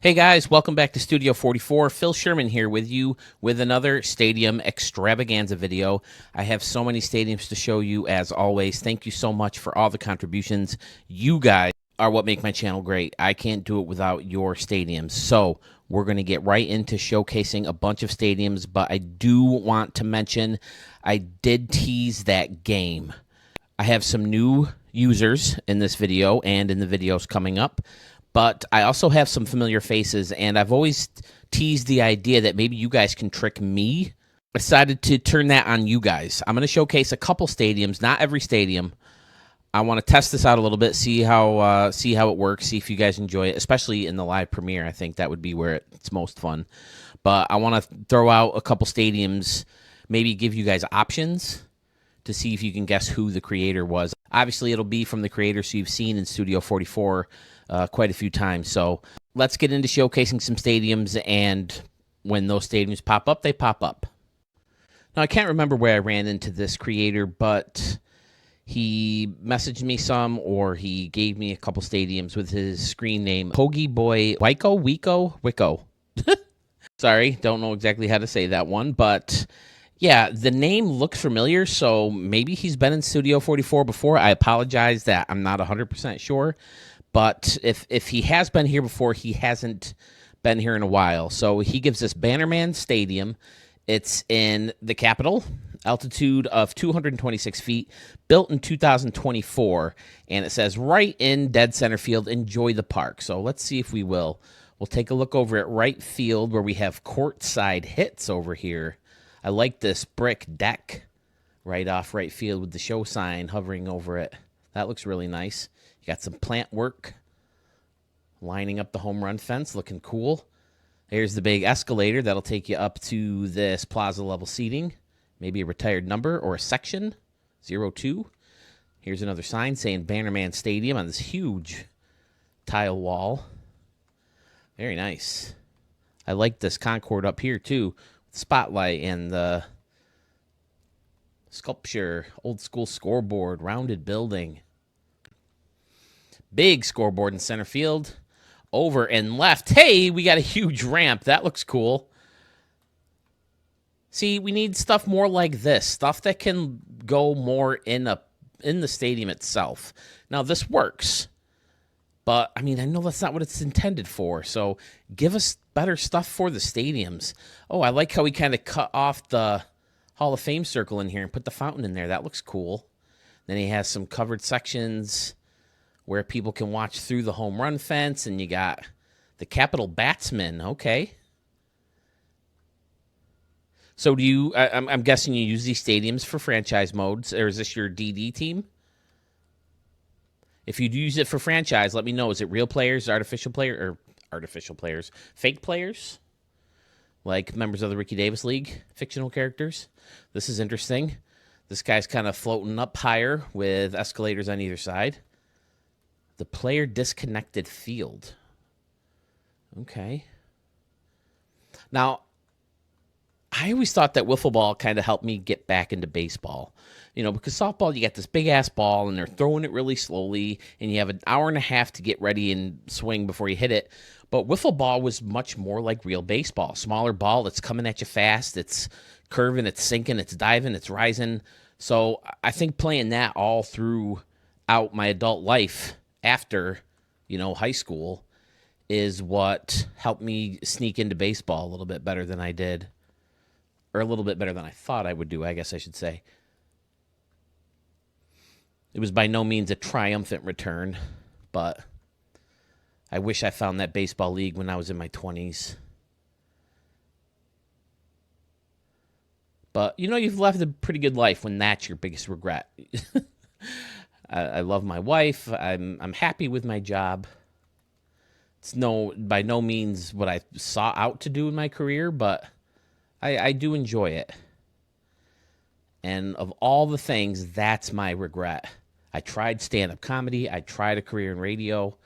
Hey guys, welcome back to Studio 44. Phil Sherman here with you with another stadium extravaganza video. I have so many stadiums to show you as always. Thank you so much for all the contributions. You guys are what make my channel great. I can't do it without your stadiums. So we're going to get right into showcasing a bunch of stadiums, but I do want to mention I did tease that game. I have some new users in this video and in the videos coming up. But I also have some familiar faces, and I've always teased the idea that maybe you guys can trick me. I decided to turn that on you guys. I'm going to showcase a couple stadiums, not every stadium. I want to test this out a little bit, see how it works, see if you guys enjoy it, especially in the live premiere. I think that would be where it's most fun. But I want to throw out a couple stadiums, maybe give you guys options to see if you can guess who the creator was. Obviously, it'll be from the creator, so you've seen in Studio 44 quite a few times. So let's get into showcasing some stadiums, and when those stadiums pop up, they pop up. Now, I can't remember where I ran into this creator, but he messaged me some, or he gave me a couple stadiums with his screen name, Hoagie Boy Wicco. Sorry, don't know exactly how to say that one, but yeah, the name looks familiar, so maybe he's been in Studio 44 before. I apologize that I'm not 100% sure. But if he has been here before, he hasn't been here in a while. So he gives us Bannerman Stadium. It's in the capital, altitude of 226 feet, built in 2024. And it says right in dead center field, enjoy the park. So let's see if we will. We'll take a look over at right field where we have courtside hits over here. I like this brick deck right off right field with the show sign hovering over it. That looks really nice. You got some plant work lining up the home run fence, looking cool. Here's the big escalator that'll take you up to this plaza level seating. Maybe a retired number or a section, 02. Here's another sign saying Bannerman Stadium on this huge tile wall. Very nice. I like this Concord up here too. Spotlight and the sculpture, old school scoreboard, rounded building. Big scoreboard in center field. Over and left. Hey, we got a huge ramp. That looks cool. See, we need stuff more like this. Stuff that can go more in the stadium itself. Now, this works. But, I mean, I know that's not what it's intended for. So, give us better stuff for the stadiums. Oh, I like how we kind of cut off the Hall of Fame circle in here and put the fountain in there. That looks cool. Then he has some covered sections where people can watch through the home run fence, and you got the Capitol Batsman. Okay. So do you? I'm guessing you use these stadiums for franchise modes, or is this your DD team? If you do use it for franchise, let me know. Is it real players, artificial players, fake players, like members of the Ricky Davis League, fictional characters? This is interesting. This guy's kind of floating up higher with escalators on either side. The player disconnected field. Okay. Now, I always thought that wiffle ball kind of helped me get back into baseball. You know, because softball, you got this big-ass ball, and they're throwing it really slowly, and you have an hour and a half to get ready and swing before you hit it. But wiffle ball was much more like real baseball. Smaller ball, it's coming at you fast, it's curving, it's sinking, it's diving, it's rising. So I think playing that all throughout my adult life after, high school is what helped me sneak into baseball a little bit better than I did. Or a little bit better than I thought I would do, I guess I should say. It was by no means a triumphant return, but I wish I found that baseball league when I was in my 20s. But, you've left a pretty good life when that's your biggest regret. I love my wife. I'm happy with my job. It's by no means what I sought out to do in my career, but I do enjoy it. And of all the things, that's my regret. I tried stand-up comedy. I tried a career in radio.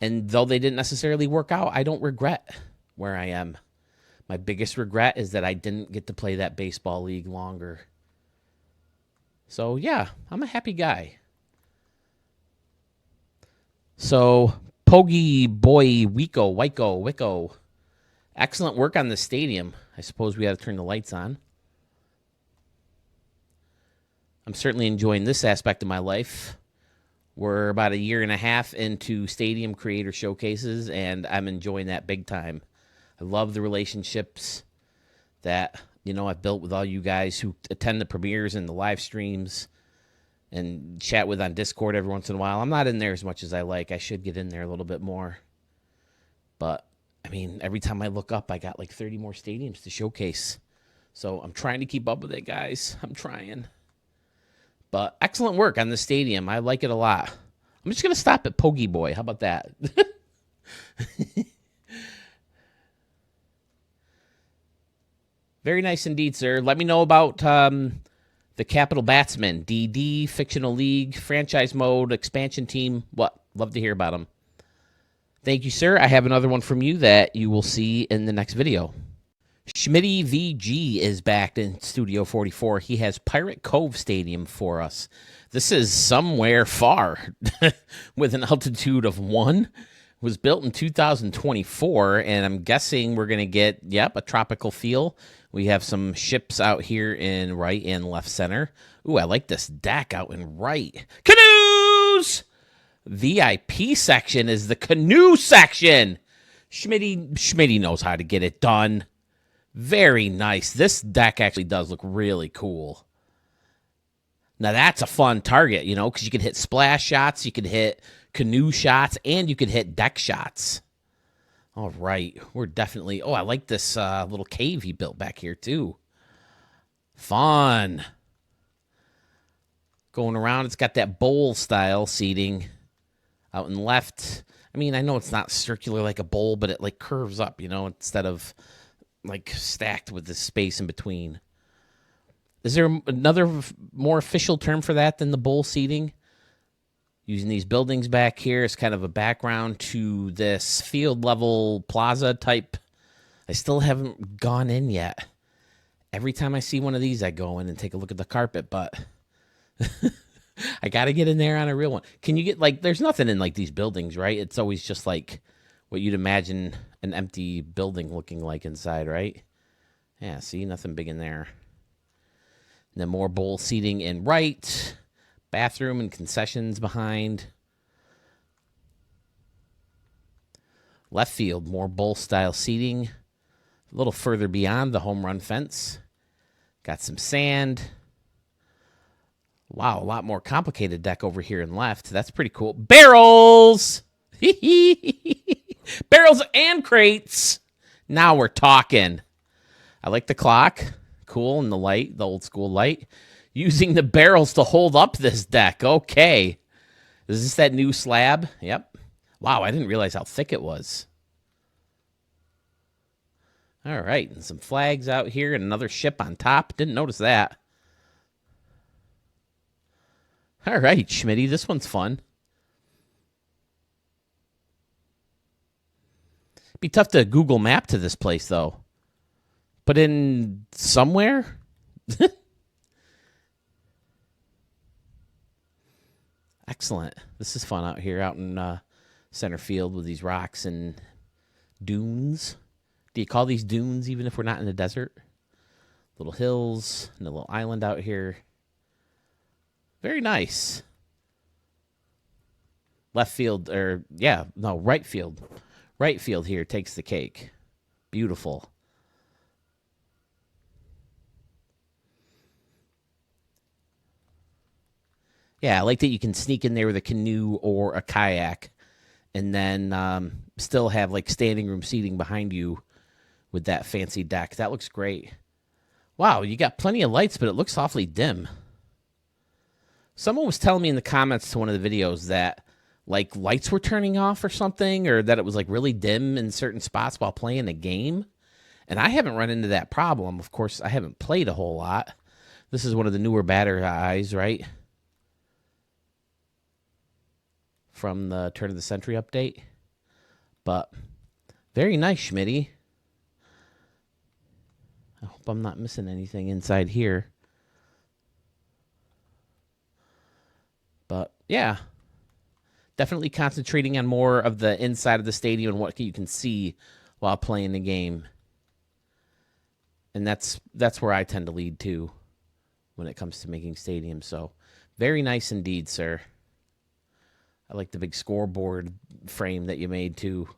And though they didn't necessarily work out, I don't regret where I am. My biggest regret is that I didn't get to play that baseball league longer. So, yeah, I'm a happy guy. So Pogi Boy Wicco. Excellent work on the stadium. I suppose we got to turn the lights on. I'm certainly enjoying this aspect of my life. We're about a year and a half into stadium creator showcases, and I'm enjoying that big time. I love the relationships that, I've built with all you guys who attend the premieres and the live streams and chat with on Discord every once in a while. I'm not in there as much as I like. I should get in there a little bit more. But, every time I look up, I got like 30 more stadiums to showcase. So I'm trying to keep up with it, guys. I'm trying. But excellent work on the stadium. I like it a lot. I'm just going to stop at Pogi Boy. How about that? Very nice indeed, sir. Let me know about the Capital Batsmen, DD, Fictional League, Franchise Mode, Expansion Team. What? Love to hear about them. Thank you, sir. I have another one from you that you will see in the next video. Schmitty VG is back in Studio 44. He has Pirate Cove Stadium for us. This is somewhere far with an altitude of 1. It was built in 2024, and I'm guessing we're going to get, a tropical feel. We have some ships out here in right and left center. Ooh, I like this deck out in right. Canoes! VIP section is the canoe section. Schmitty knows how to get it done. Very nice. This deck actually does look really cool. Now, that's a fun target, because you can hit splash shots, you can hit canoe shots, and you can hit deck shots. All right. We're definitely... Oh, I like this little cave he built back here, too. Fun. Going around, it's got that bowl-style seating out in left. I know it's not circular like a bowl, but it, curves up, instead of... stacked with the space in between. Is there another more official term for that than the bowl seating? Using these buildings back here as kind of a background to this field level plaza type. I still haven't gone in yet. Every time I see one of these, I go in and take a look at the carpet, but I got to get in there on a real one. Can you get, there's nothing in, these buildings, right? It's always just, what you'd imagine an empty building looking like inside, right? Yeah, see, nothing big in there. And then more bowl seating in right. Bathroom and concessions behind. Left field, more bowl-style seating. A little further beyond the home run fence. Got some sand. Wow, a lot more complicated deck over here in left. That's pretty cool. Barrels! Barrels and crates. Now we're talking. I like the clock. Cool, and the light, the old school light. Using the barrels to hold up this deck. Okay. Is this that new slab? Yep. Wow, I didn't realize how thick it was. All right, and some flags out here and another ship on top. Didn't notice that. All right, Schmitty, this one's fun. Be tough to Google map to this place, though. Put in somewhere? Excellent. This is fun out here, out in center field with these rocks and dunes. Do you call these dunes even if we're not in the desert? Little hills and a little island out here. Very nice. Left field, right field. Right field here takes the cake. Beautiful. Yeah, I like that you can sneak in there with a canoe or a kayak and then still have standing room seating behind you with that fancy deck. That looks great. Wow, you got plenty of lights, but it looks awfully dim. Someone was telling me in the comments to one of the videos that lights were turning off or something, or that it was really dim in certain spots while playing a game. And I haven't run into that problem. Of course, I haven't played a whole lot. This is one of the newer batter eyes, right? From the turn of the century update. But very nice, Schmitty. I hope I'm not missing anything inside here. But yeah, Definitely concentrating on more of the inside of the stadium and what you can see while playing the game. And that's where I tend to lead too when it comes to making stadiums. So very nice indeed, sir. I like the big scoreboard frame that you made too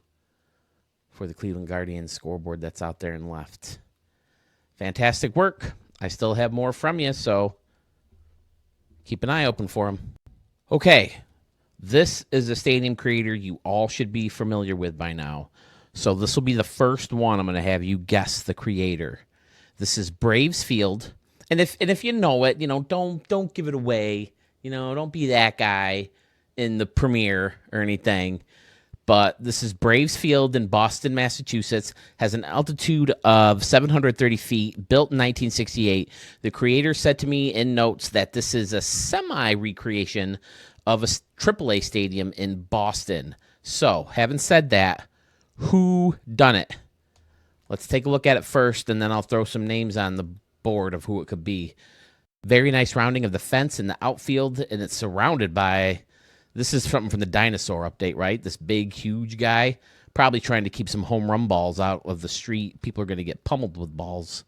for the Cleveland Guardians scoreboard that's out there and left. Fantastic work. I still have more from you, so keep an eye open for them. Okay, this is a stadium creator you all should be familiar with by now. So this will be the first one I'm going to have you guess the creator. This is Braves Field. And if you know it, don't give it away. Don't be that guy in the premiere or anything. But this is Braves Field in Boston, Massachusetts. Has an altitude of 730 feet, built in 1968. The creator said to me in notes that this is a semi-recreation of a AAA stadium in Boston. So, having said that, who done it? Let's take a look at it first, and then I'll throw some names on the board of who it could be. Very nice rounding of the fence in the outfield, and it's surrounded by... This is something from the dinosaur update, right? This big, huge guy, probably trying to keep some home run balls out of the street. People are going to get pummeled with balls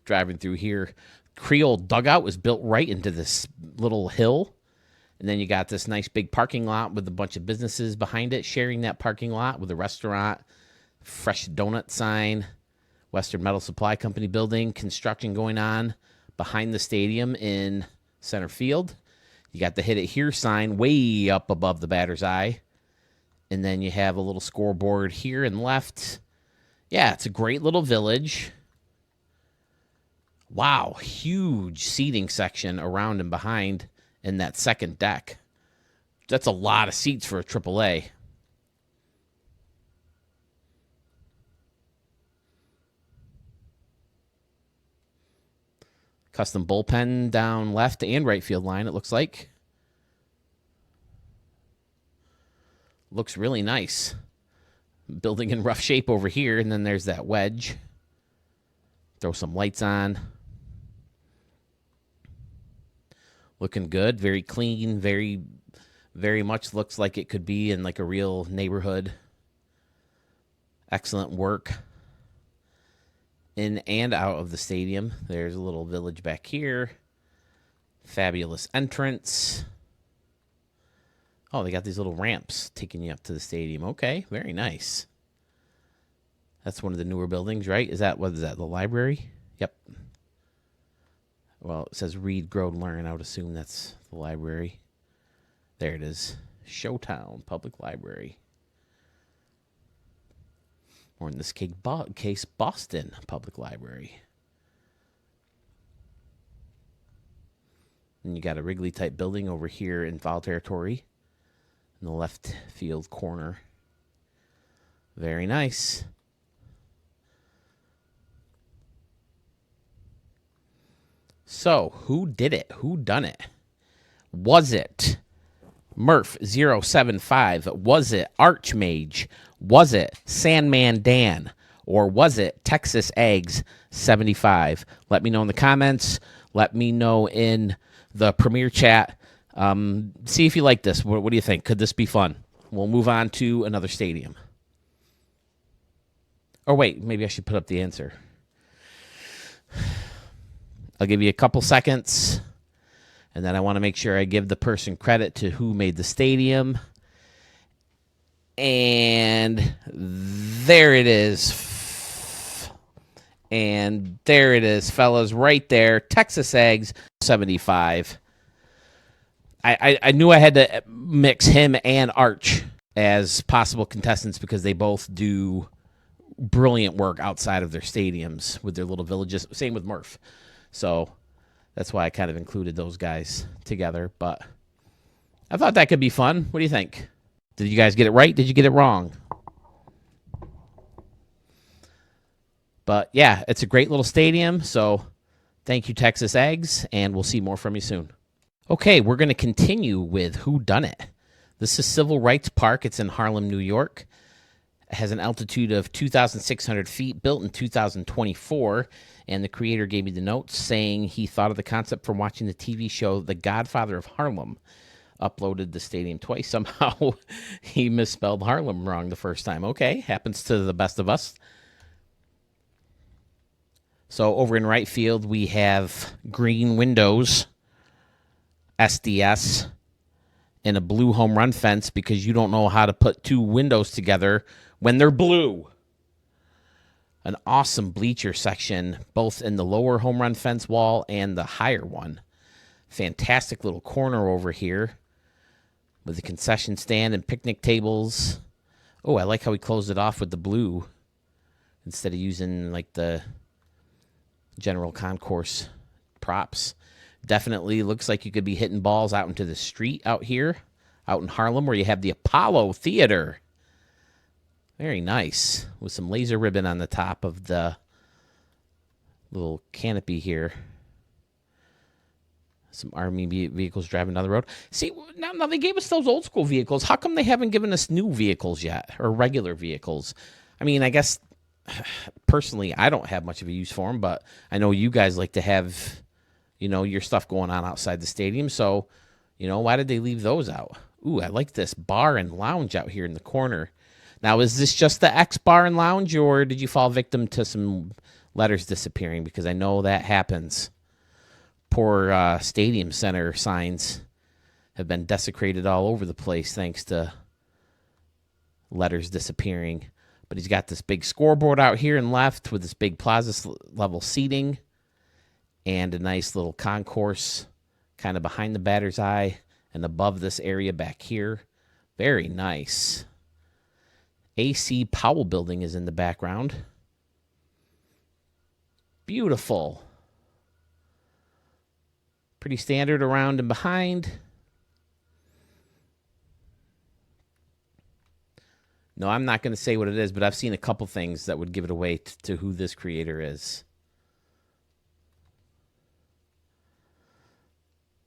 driving through here. Creole dugout was built right into this little hill. And then you got this nice big parking lot with a bunch of businesses behind it, sharing that parking lot with a restaurant, fresh donut sign, Western Metal Supply Company building, construction going on behind the stadium in center field. You got the Hit It Here sign way up above the batter's eye. And then you have a little scoreboard here and left. Yeah, it's a great little village. Wow, huge seating section around and behind in that second deck. That's a lot of seats for a AAA. Custom bullpen down left and right field line, it looks like. Looks really nice. Building in rough shape over here, and then there's that wedge. Throw some lights on. Looking good, very clean, very, very much looks like it could be in like a real neighborhood. Excellent work. In and out of the stadium. There's a little village back here. Fabulous entrance. Oh, they got these little ramps taking you up to the stadium. Okay, very nice. That's one of the newer buildings, right? What is that, the library? Yep. Well, it says read, grow, learn. I would assume that's the library. There it is. Showtown Public Library. Or in this case, Boston Public Library. And you got a Wrigley-type building over here in foul territory in the left field corner. Very nice. So, who did it? Who done it? Was it Murph075? Was it Archmage? Was it Sandman Dan? Or was it Texas Eggs 75? Let me know in the comments. Let me know in the premiere chat. See if you like this. What do you think? Could this be fun? We'll move on to another stadium. Or wait, maybe I should put up the answer. I'll give you a couple seconds. And then I want to make sure I give the person credit to who made the stadium. And there it is. And there it is, fellas, right there. Texas Eggs 75. I knew I had to mix him and Arch as possible contestants because they both do brilliant work outside of their stadiums with their little villages. Same with Murph. So that's why I kind of included those guys together. But I thought that could be fun. What do you think? Did you guys get it right? Did you get it wrong? But yeah, it's a great little stadium. So thank you, Texas Eggs, and we'll see more from you soon. Okay, we're going to continue with Who Done It. This is Civil Rights Park. It's in Harlem, New York. It has an altitude of 2,600 feet, built in 2024. And the creator gave me the notes saying he thought of the concept from watching the TV show The Godfather of Harlem. uploaded the stadium twice. Somehow he misspelled Harlem wrong the first time. Okay, happens to the best of us. So over in right field, we have green windows, SDS, and a blue home run fence because you don't know how to put two windows together when they're blue. An awesome bleacher section, both in the lower home run fence wall and the higher one. Fantastic little corner over here with the concession stand and picnic tables. Oh, I like how he closed it off with the blue instead of using like the general concourse props. Definitely looks like you could be hitting balls out into the street out here, out in Harlem, where you have the Apollo Theater. Very nice, with some laser ribbon on the top of the little canopy here. Some Army vehicles driving down the road. See, now they gave us those old school vehicles. How come they haven't given us new vehicles yet, or regular vehicles? I mean, I guess personally, I don't have much of a use for them, but I know you guys like to have, your stuff going on outside the stadium. So, why did they leave those out? Ooh, I like this bar and lounge out here in the corner. Now, is this just the X bar and lounge, or did you fall victim to some letters disappearing? Because I know that happens. Poor stadium center signs have been desecrated all over the place thanks to letters disappearing. But he's got this big scoreboard out here and left with this big plaza level seating and a nice little concourse kind of behind the batter's eye and above this area back here. Very nice. AC Powell building is in the background. Beautiful. Pretty standard around and behind. No, I'm not going to say what it is, but I've seen a couple things that would give it away to who this creator is.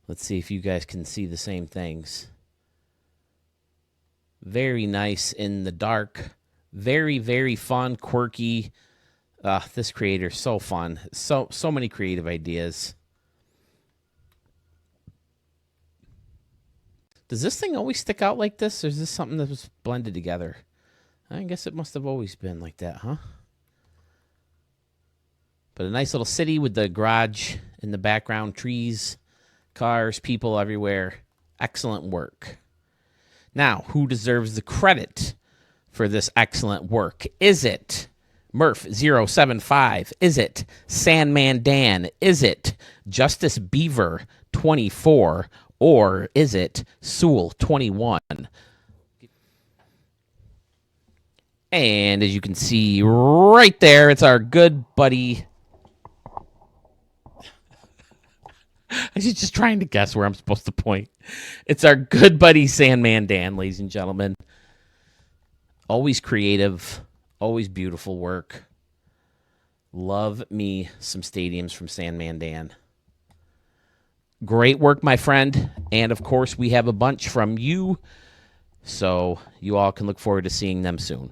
Let's see if you guys can see the same things. Very nice in the dark. Very, very fun, quirky. This creator, so fun. So many creative ideas. Does this thing always stick out like this, or is this something that was blended together? I guess it must have always been like that, huh? But a nice little city with the garage in the background, trees, cars, people everywhere. Excellent work. Now, who deserves the credit for this excellent work? Is it Murph075? Is it Sandman Dan? Is it Justice Beaver 24? Or is it Sewell 21? And as you can see right there, it's our good buddy. I was just trying to guess where I'm supposed to point. It's our good buddy Sandman Dan, ladies and gentlemen. Always creative, always beautiful work. Love me some stadiums from Sandman Dan. Great work, my friend. And, of course, we have a bunch from you, so you all can look forward to seeing them soon.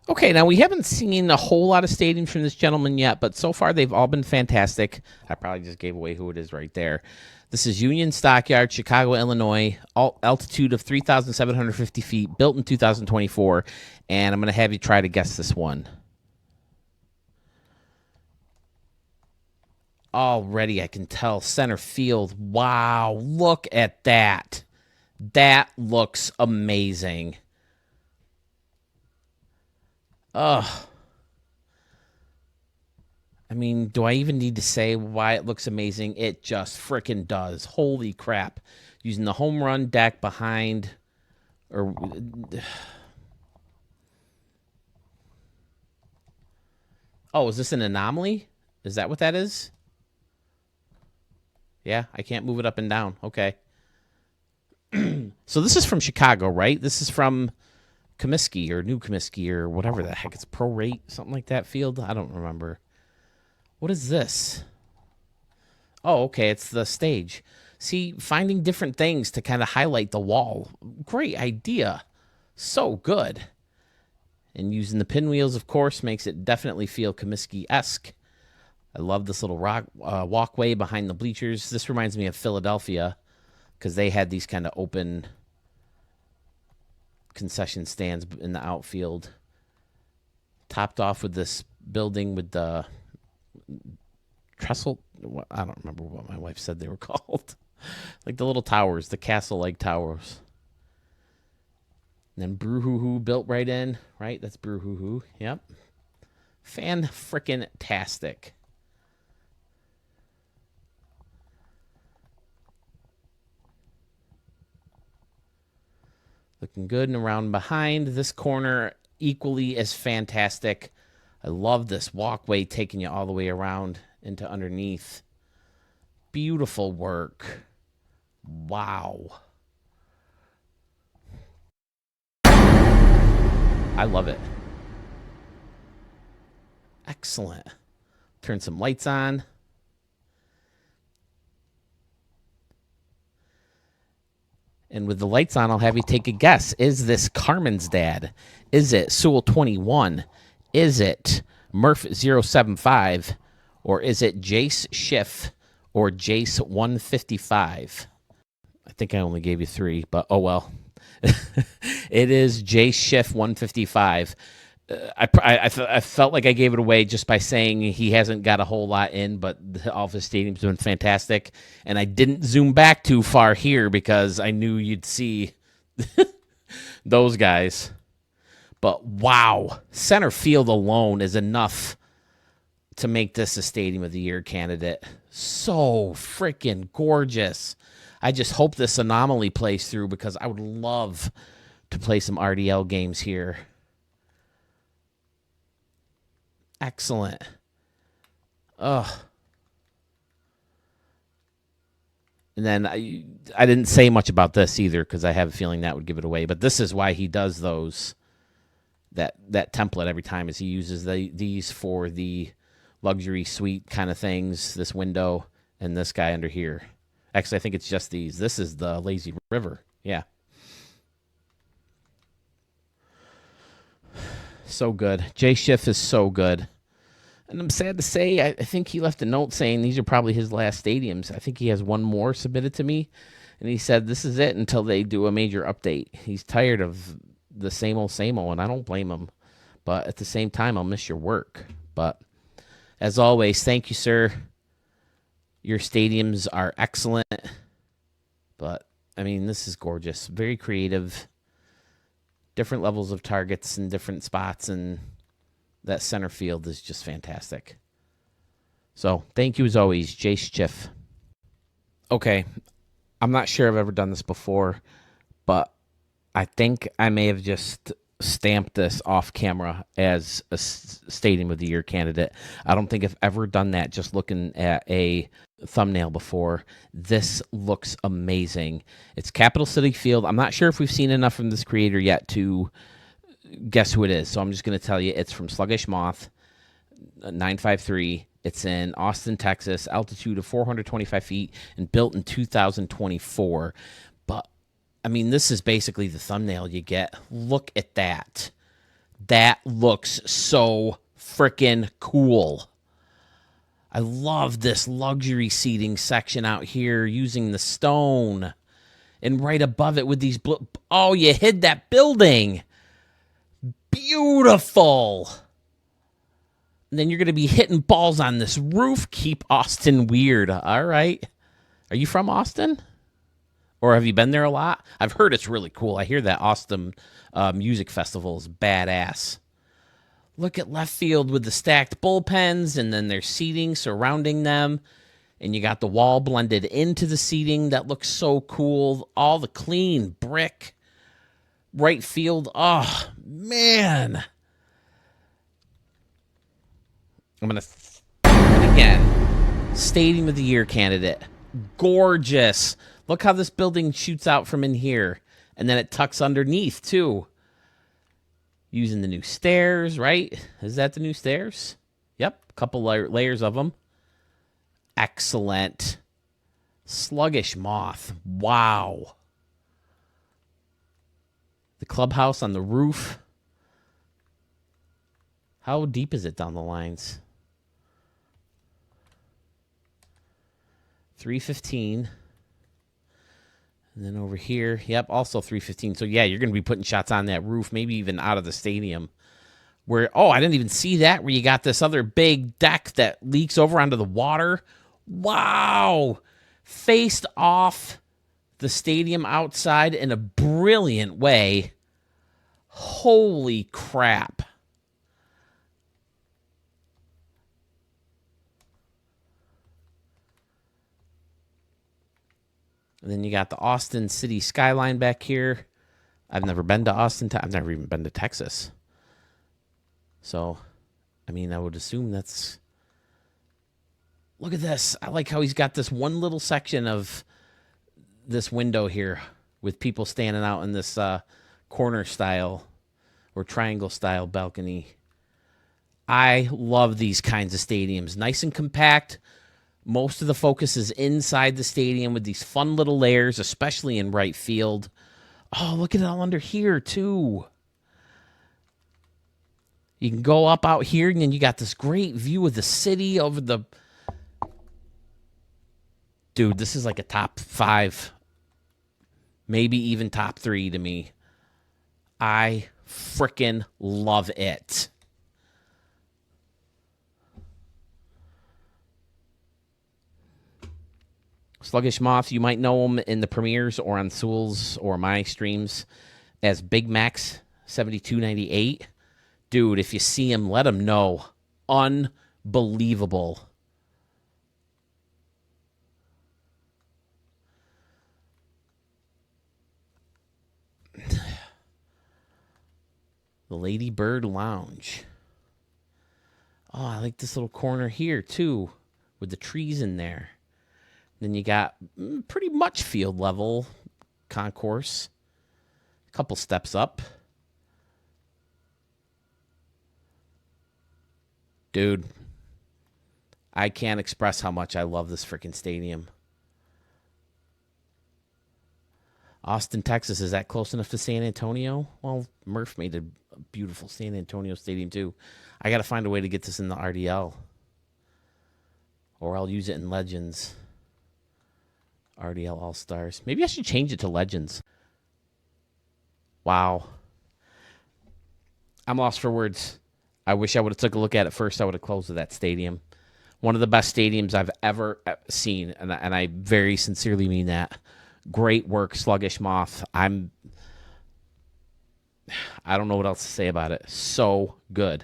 Okay, now we haven't seen a whole lot of stadiums from this gentleman yet, but so far they've all been fantastic. I probably just gave away who it is right there. This is Union Stockyard, Chicago, Illinois, altitude of 3,750 feet, built in 2024, and I'm going to have you try to guess this one. Already I can tell center field. Wow, look at that. That looks amazing. Ugh. I mean, do I even need to say why it looks amazing? It just frickin' does. Holy crap. Using the home run deck behind. Oh, is this an anomaly? Is that what that is? Yeah, I can't move it up and down. Okay. So this is from Chicago, right? This is from Comiskey or New Comiskey or whatever the heck. It's prorate, something like that field. I don't remember. What is this? Oh, okay. It's the stage. See, finding different things to kind of highlight the wall. Great idea. So good. And using the pinwheels, of course, makes it definitely feel Comiskey-esque. I love this little walkway behind the bleachers. This reminds me of Philadelphia. because they had these kind of open concession stands in the outfield. Topped off with this building with the trestle. I don't remember what my wife said they were called. Like the little towers, the castle-like towers. And then Brew-hoo-hoo built right in, right? That's Brew-hoo-hoo. Yep. Fan-frickin-tastic. Looking good and around behind. This corner, equally as fantastic. I love this walkway taking you all the way around into underneath. Beautiful work. Wow. I love it. Excellent. Turn some lights on. And with the lights on, I'll have you take a guess. Is this Carmen's dad? Is it Sewell 21? Is it Murph 075? Or is it Jace Schiff or Jace 155? I think I only gave you 3, but oh well. It is Jace Schiff 155. I felt like I gave it away just by saying he hasn't got a whole lot in, but all of his stadium's been fantastic. And I didn't zoom back too far here because I knew you'd see those guys. But wow, center field alone is enough to make this a Stadium of the Year candidate. So freaking gorgeous. I just hope this anomaly plays through because I would love to play some RDL games here. Excellent. Ugh. And then I didn't say much about this either because I have a feeling that would give it away. But this is why he does those, that template every time, is he uses these for the luxury suite kind of things, this window and this guy under here. Actually, I think it's just these. This is the lazy river. Yeah. So good. Jay Schiff is so good. And I'm sad to say, I think he left a note saying these are probably his last stadiums. I think he has one more submitted to me. And he said this is it until they do a major update. He's tired of the same old, and I don't blame him. But at the same time, I'll miss your work. But as always, thank you, sir. Your stadiums are excellent. But, I mean, this is gorgeous. Very creative. Different levels of targets in different spots, and that center field is just fantastic. So, thank you as always, Jace Schiff. Okay, I'm not sure I've ever done this before, but I think I may have just stamped this off camera as a Stadium of the Year candidate. I don't think I've ever done that just looking at a thumbnail before. This looks amazing. It's Capital City Field. I'm not sure if we've seen enough from this creator yet to guess who it is, so I'm just going to tell you it's from Sluggish Moth 953. It's in Austin, Texas, altitude of 425 feet, and built in 2024. But I mean, this is basically the thumbnail you get. Look at that. That looks so freaking cool. I love this luxury seating section out here using the stone. And right above it with these blue... Oh, you hid that building. Beautiful. And then you're going to be hitting balls on this roof. Keep Austin weird. All right. Are you from Austin? Or have you been there a lot? I've heard it's really cool. I hear that Austin Music Festival is badass. Look at left field with the stacked bullpens, and then there's seating surrounding them. And you got the wall blended into the seating. That looks so cool. All the clean brick. Right field. Oh, man. I'm going to... again, Stadium of the Year candidate. Gorgeous. Look how this building shoots out from in here. And then it tucks underneath, too. Using the new stairs, right? Is that the new stairs? Yep. A couple layers of them. Excellent. Sluggish Moth. Wow. The clubhouse on the roof. How deep is it down the lines? 315. And then over here, yep, also 315. So, yeah, you're going to be putting shots on that roof, maybe even out of the stadium. Where, oh, I didn't even see that, where you got this other big deck that leaks over onto the water. Wow. Faced off the stadium outside in a brilliant way. Holy crap. And then you got the Austin City skyline back here. I've never been to Austin. I've never even been to Texas. So, I mean, I would assume that's... Look at this. I like how he's got this one little section of this window here with people standing out in this corner style or triangle style balcony. I love these kinds of stadiums. Nice and compact. Most of the focus is inside the stadium with these fun little layers, especially in right field. Oh, look at it all under here, too. You can go up out here, and then you got this great view of the city over the... Dude, this is like a top 5, maybe even top 3 to me. I freaking love it. Sluggish Moth, you might know him in the premieres or on Sewell's or my streams as Big Max 7298. Dude, if you see him, let him know. Unbelievable. The Lady Bird Lounge. Oh, I like this little corner here, too, with the trees in there. Then you got pretty much field level concourse. A couple steps up. Dude, I can't express how much I love this freaking stadium. Austin, Texas, is that close enough to San Antonio? Well, Murph made a beautiful San Antonio stadium, too. I got to find a way to get this in the RDL. Or I'll use it in Legends. RDL All-Stars. Maybe I should change it to Legends. Wow. I'm lost for words. I wish I would have took a look at it first. I would have closed with that stadium. One of the best stadiums I've ever seen, and I very sincerely mean that. Great work, Sluggish Moth. I don't know what else to say about it. So good.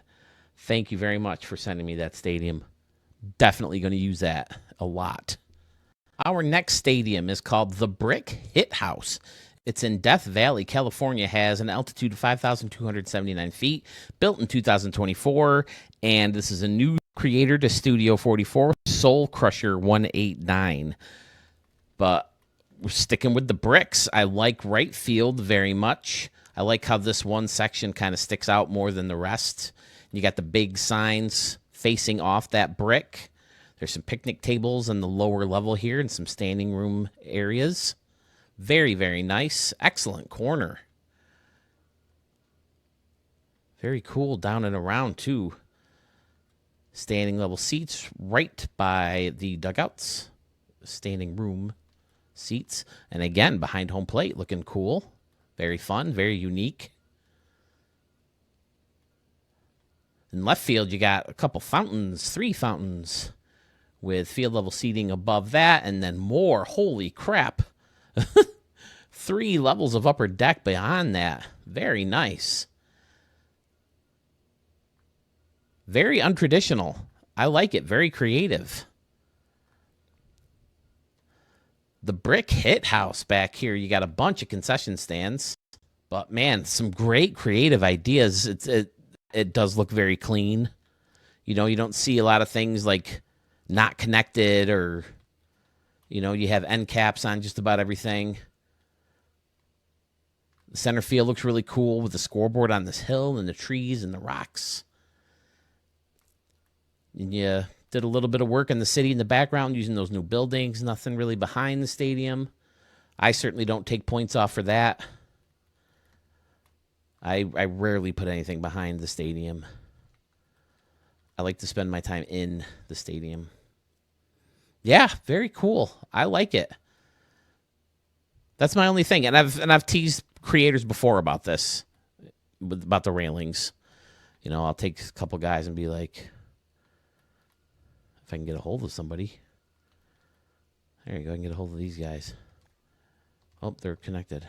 Thank you very much for sending me that stadium. Definitely going to use that a lot. Our next stadium is called the Brick Hit House. It's in Death Valley, California, has an altitude of 5,279 feet, built in 2024, and this is a new creator to Studio 44, Soul Crusher 189. But we're sticking with the bricks. I like right field very much. I like how this one section kind of sticks out more than the rest. You got the big signs facing off that brick. There's some picnic tables on the lower level here and some standing room areas. Very, very nice. Excellent corner. Very cool down and around, too. Standing level seats right by the dugouts. Standing room seats. And again, behind home plate, looking cool. Very fun, very unique. In left field, you got a couple fountains, 3 fountains, with field level seating above that, and then more. Holy crap. 3 levels of upper deck beyond that. Very nice. Very untraditional. I like it. Very creative. The Brick Hit House back here. You got a bunch of concession stands. But, man, some great creative ideas. It does look very clean. You know, you don't see a lot of things like not connected or, you know, you have end caps on just about everything. The center field looks really cool with the scoreboard on this hill and the trees and the rocks. And you did a little bit of work in the city in the background using those new buildings. Nothing really behind the stadium. I certainly don't take points off for that. I rarely put anything behind the stadium. I like to spend my time in the stadium. Yeah, very cool. I like it. That's my only thing. And I've teased creators before about this, about the railings. You know, I'll take a couple guys and be like, if I can get a hold of somebody. There you go. I can get a hold of these guys. Oh, they're connected.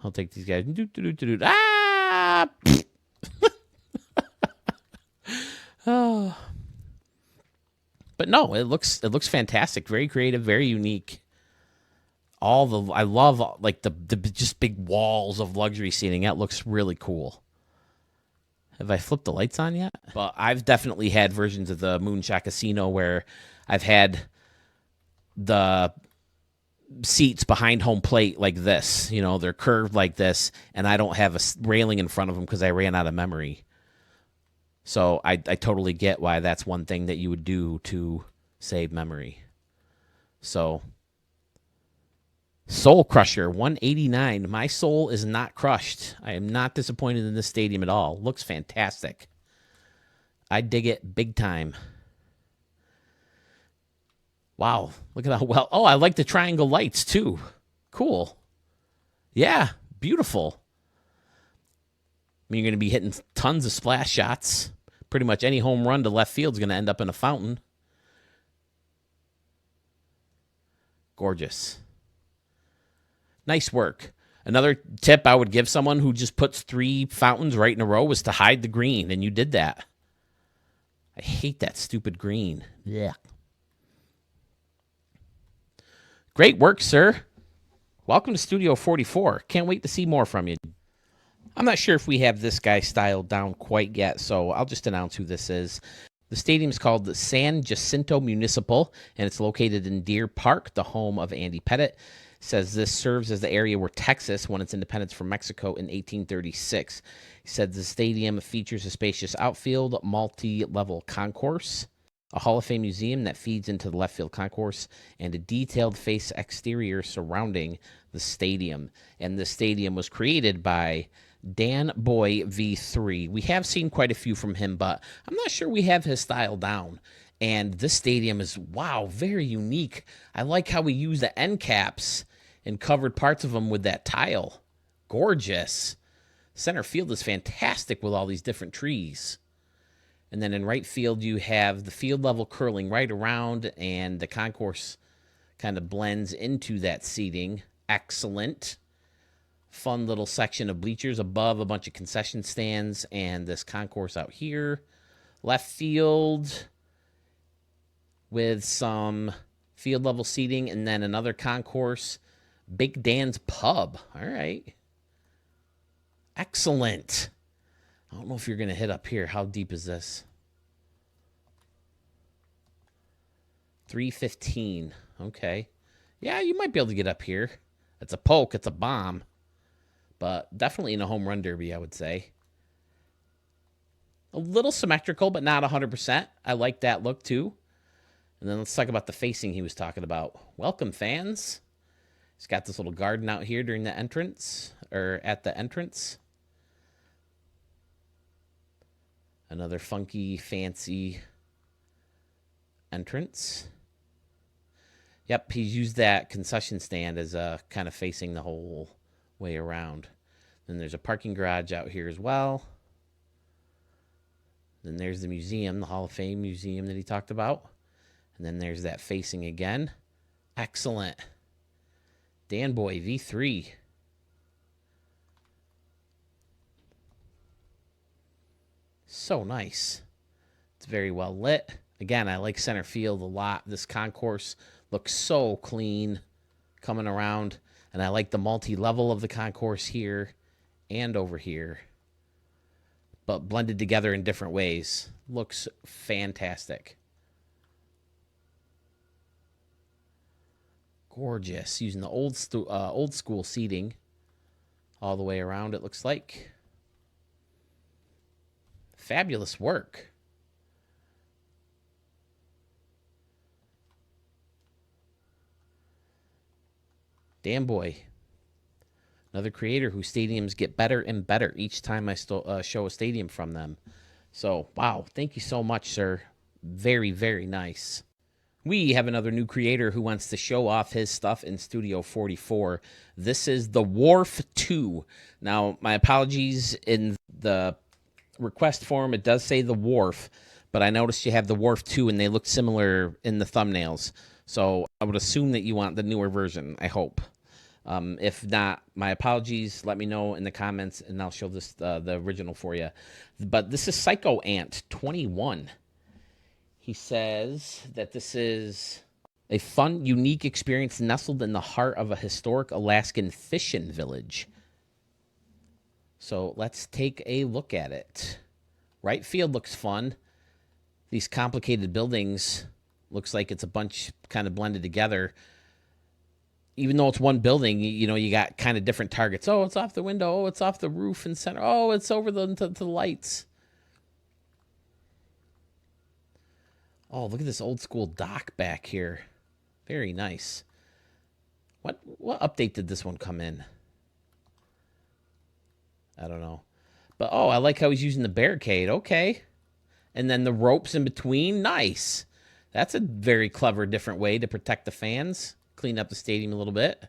I'll take these guys. Ah! Oh. But no, it looks fantastic. Very creative, very unique. I love like the just big walls of luxury seating. That looks really cool. Have I flipped the lights on yet? But I've definitely had versions of the Moonshot Casino where I've had the seats behind home plate like this. You know, they're curved like this, and I don't have a railing in front of them because I ran out of memory. So I totally get why that's one thing that you would do to save memory. So Soul Crusher 189. My soul is not crushed. I am not disappointed in this stadium at all. Looks fantastic. I dig it big time. Wow, look at how well. Oh, I like the triangle lights too. Cool. Yeah, beautiful. I mean, you're going to be hitting tons of splash shots. Pretty much any home run to left field is going to end up in a fountain. Gorgeous. Nice work. Another tip I would give someone who just puts 3 fountains right in a row is to hide the green, and you did that. I hate that stupid green. Yeah. Great work, sir. Welcome to Studio 44. Can't wait to see more from you. I'm not sure if we have this guy styled down quite yet, so I'll just announce who this is. The stadium is called the San Jacinto Municipal, and it's located in Deer Park, the home of Andy Pettitte. Says this serves as the area where Texas won its independence from Mexico in 1836. He said the stadium features a spacious outfield, multi-level concourse, a Hall of Fame museum that feeds into the left field concourse, and a detailed face exterior surrounding the stadium. And the stadium was created by Dan Boy V3. We have seen quite a few from him, but I'm not sure we have his style down. And this stadium is, wow, very unique. I like how we use the end caps and covered parts of them with that tile. Gorgeous. Center field is fantastic with all these different trees. And then in right field, you have the field level curling right around, and the concourse kind of blends into that seating. Excellent. Fun little section of bleachers above a bunch of concession stands and this concourse out here. Left field with some field level seating and then another concourse. Big Dan's Pub. All right. Excellent. I don't know if you're going to hit up here. How deep is this? 315. Okay. Yeah, you might be able to get up here. It's a poke. It's a bomb. But definitely in a home run derby, I would say. A little symmetrical, but not 100%. I like that look, too. And then let's talk about the facing he was talking about. Welcome, fans. He's got this little garden out here during the entrance, or at the entrance. Another funky, fancy entrance. Yep, he's used that concession stand as kind of facing the whole way around. Then there's a parking garage out here as well. Then there's the museum, the Hall of Fame museum that he talked about. And then there's that facing again. Excellent. Dan Boy V3. So nice. It's very well lit. Again, I like center field a lot. This concourse looks so clean coming around. And I like the multi-level of the concourse here and over here, but blended together in different ways. Looks fantastic. Gorgeous. Using the old school seating all the way around, it looks like. Fabulous work. Dan Boy. Another creator whose stadiums get better and better each time I show a stadium from them. So, wow. Thank you so much, sir. Very, very nice. We have another new creator who wants to show off his stuff in Studio 44. This is the Wharf 2. Now, my apologies, in the request form, it does say the Wharf, but I noticed you have the Wharf 2 and they look similar in the thumbnails. So I would assume that you want the newer version, I hope. If not, my apologies. Let me know in the comments and I'll show this the original for you. But this is Psycho Ant 21. He says that this is a fun, unique experience nestled in the heart of a historic Alaskan fishing village. So let's take a look at it. Right field looks fun. These complicated buildings looks like it's a bunch kind of blended together. Even though it's one building, you know, you got kind of different targets. Oh, it's off the window. Oh, it's off the roof and center. Oh, it's over the lights. Oh, look at this old school dock back here. Very nice. What update did this one come in? I don't know. But, oh, I like how he's using the barricade. Okay. And then the ropes in between. Nice. That's a very clever, different way to protect the fans. Clean up the stadium a little bit.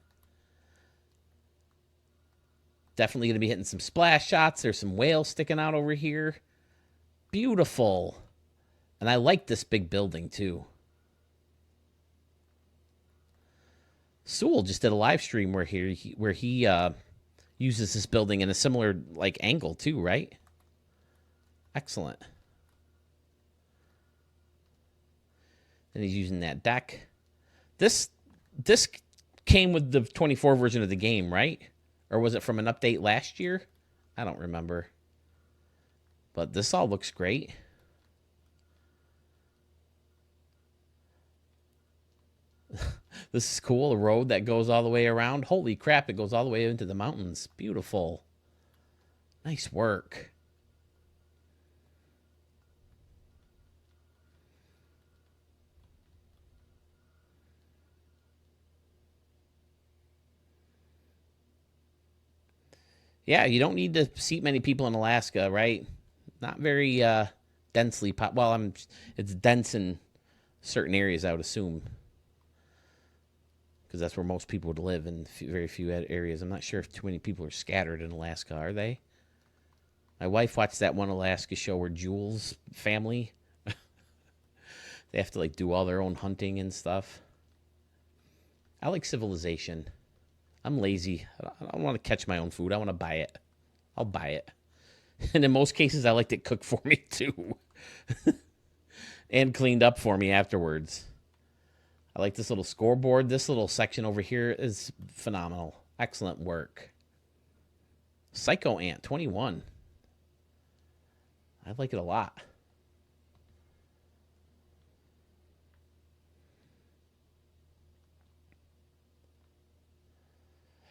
Definitely going to be hitting some splash shots. There's some whales sticking out over here. Beautiful. And I like this big building, too. Sewell just did a live stream where he uses this building in a similar like angle, too, right? Excellent. And he's using that deck. This came with the 24 version of the game, right? Or was it from an update last year? I don't remember. But this all looks great. This is cool. A road that goes all the way around. Holy crap, it goes all the way into the mountains. Beautiful. Nice work. Yeah, you don't need to seat many people in Alaska, right? Not very densely well, it's dense in certain areas, I would assume. Because that's where most people would live, in very few areas. I'm not sure if too many people are scattered in Alaska, are they? My wife watched that one Alaska show where Jules' family, they have to like do all their own hunting and stuff. I like civilization. I'm lazy. I don't want to catch my own food. I want to buy it. I'll buy it. And in most cases, I like it cooked for me, too. And cleaned up for me afterwards. I like this little scoreboard. This little section over here is phenomenal. Excellent work. Psycho Ant 21. I like it a lot.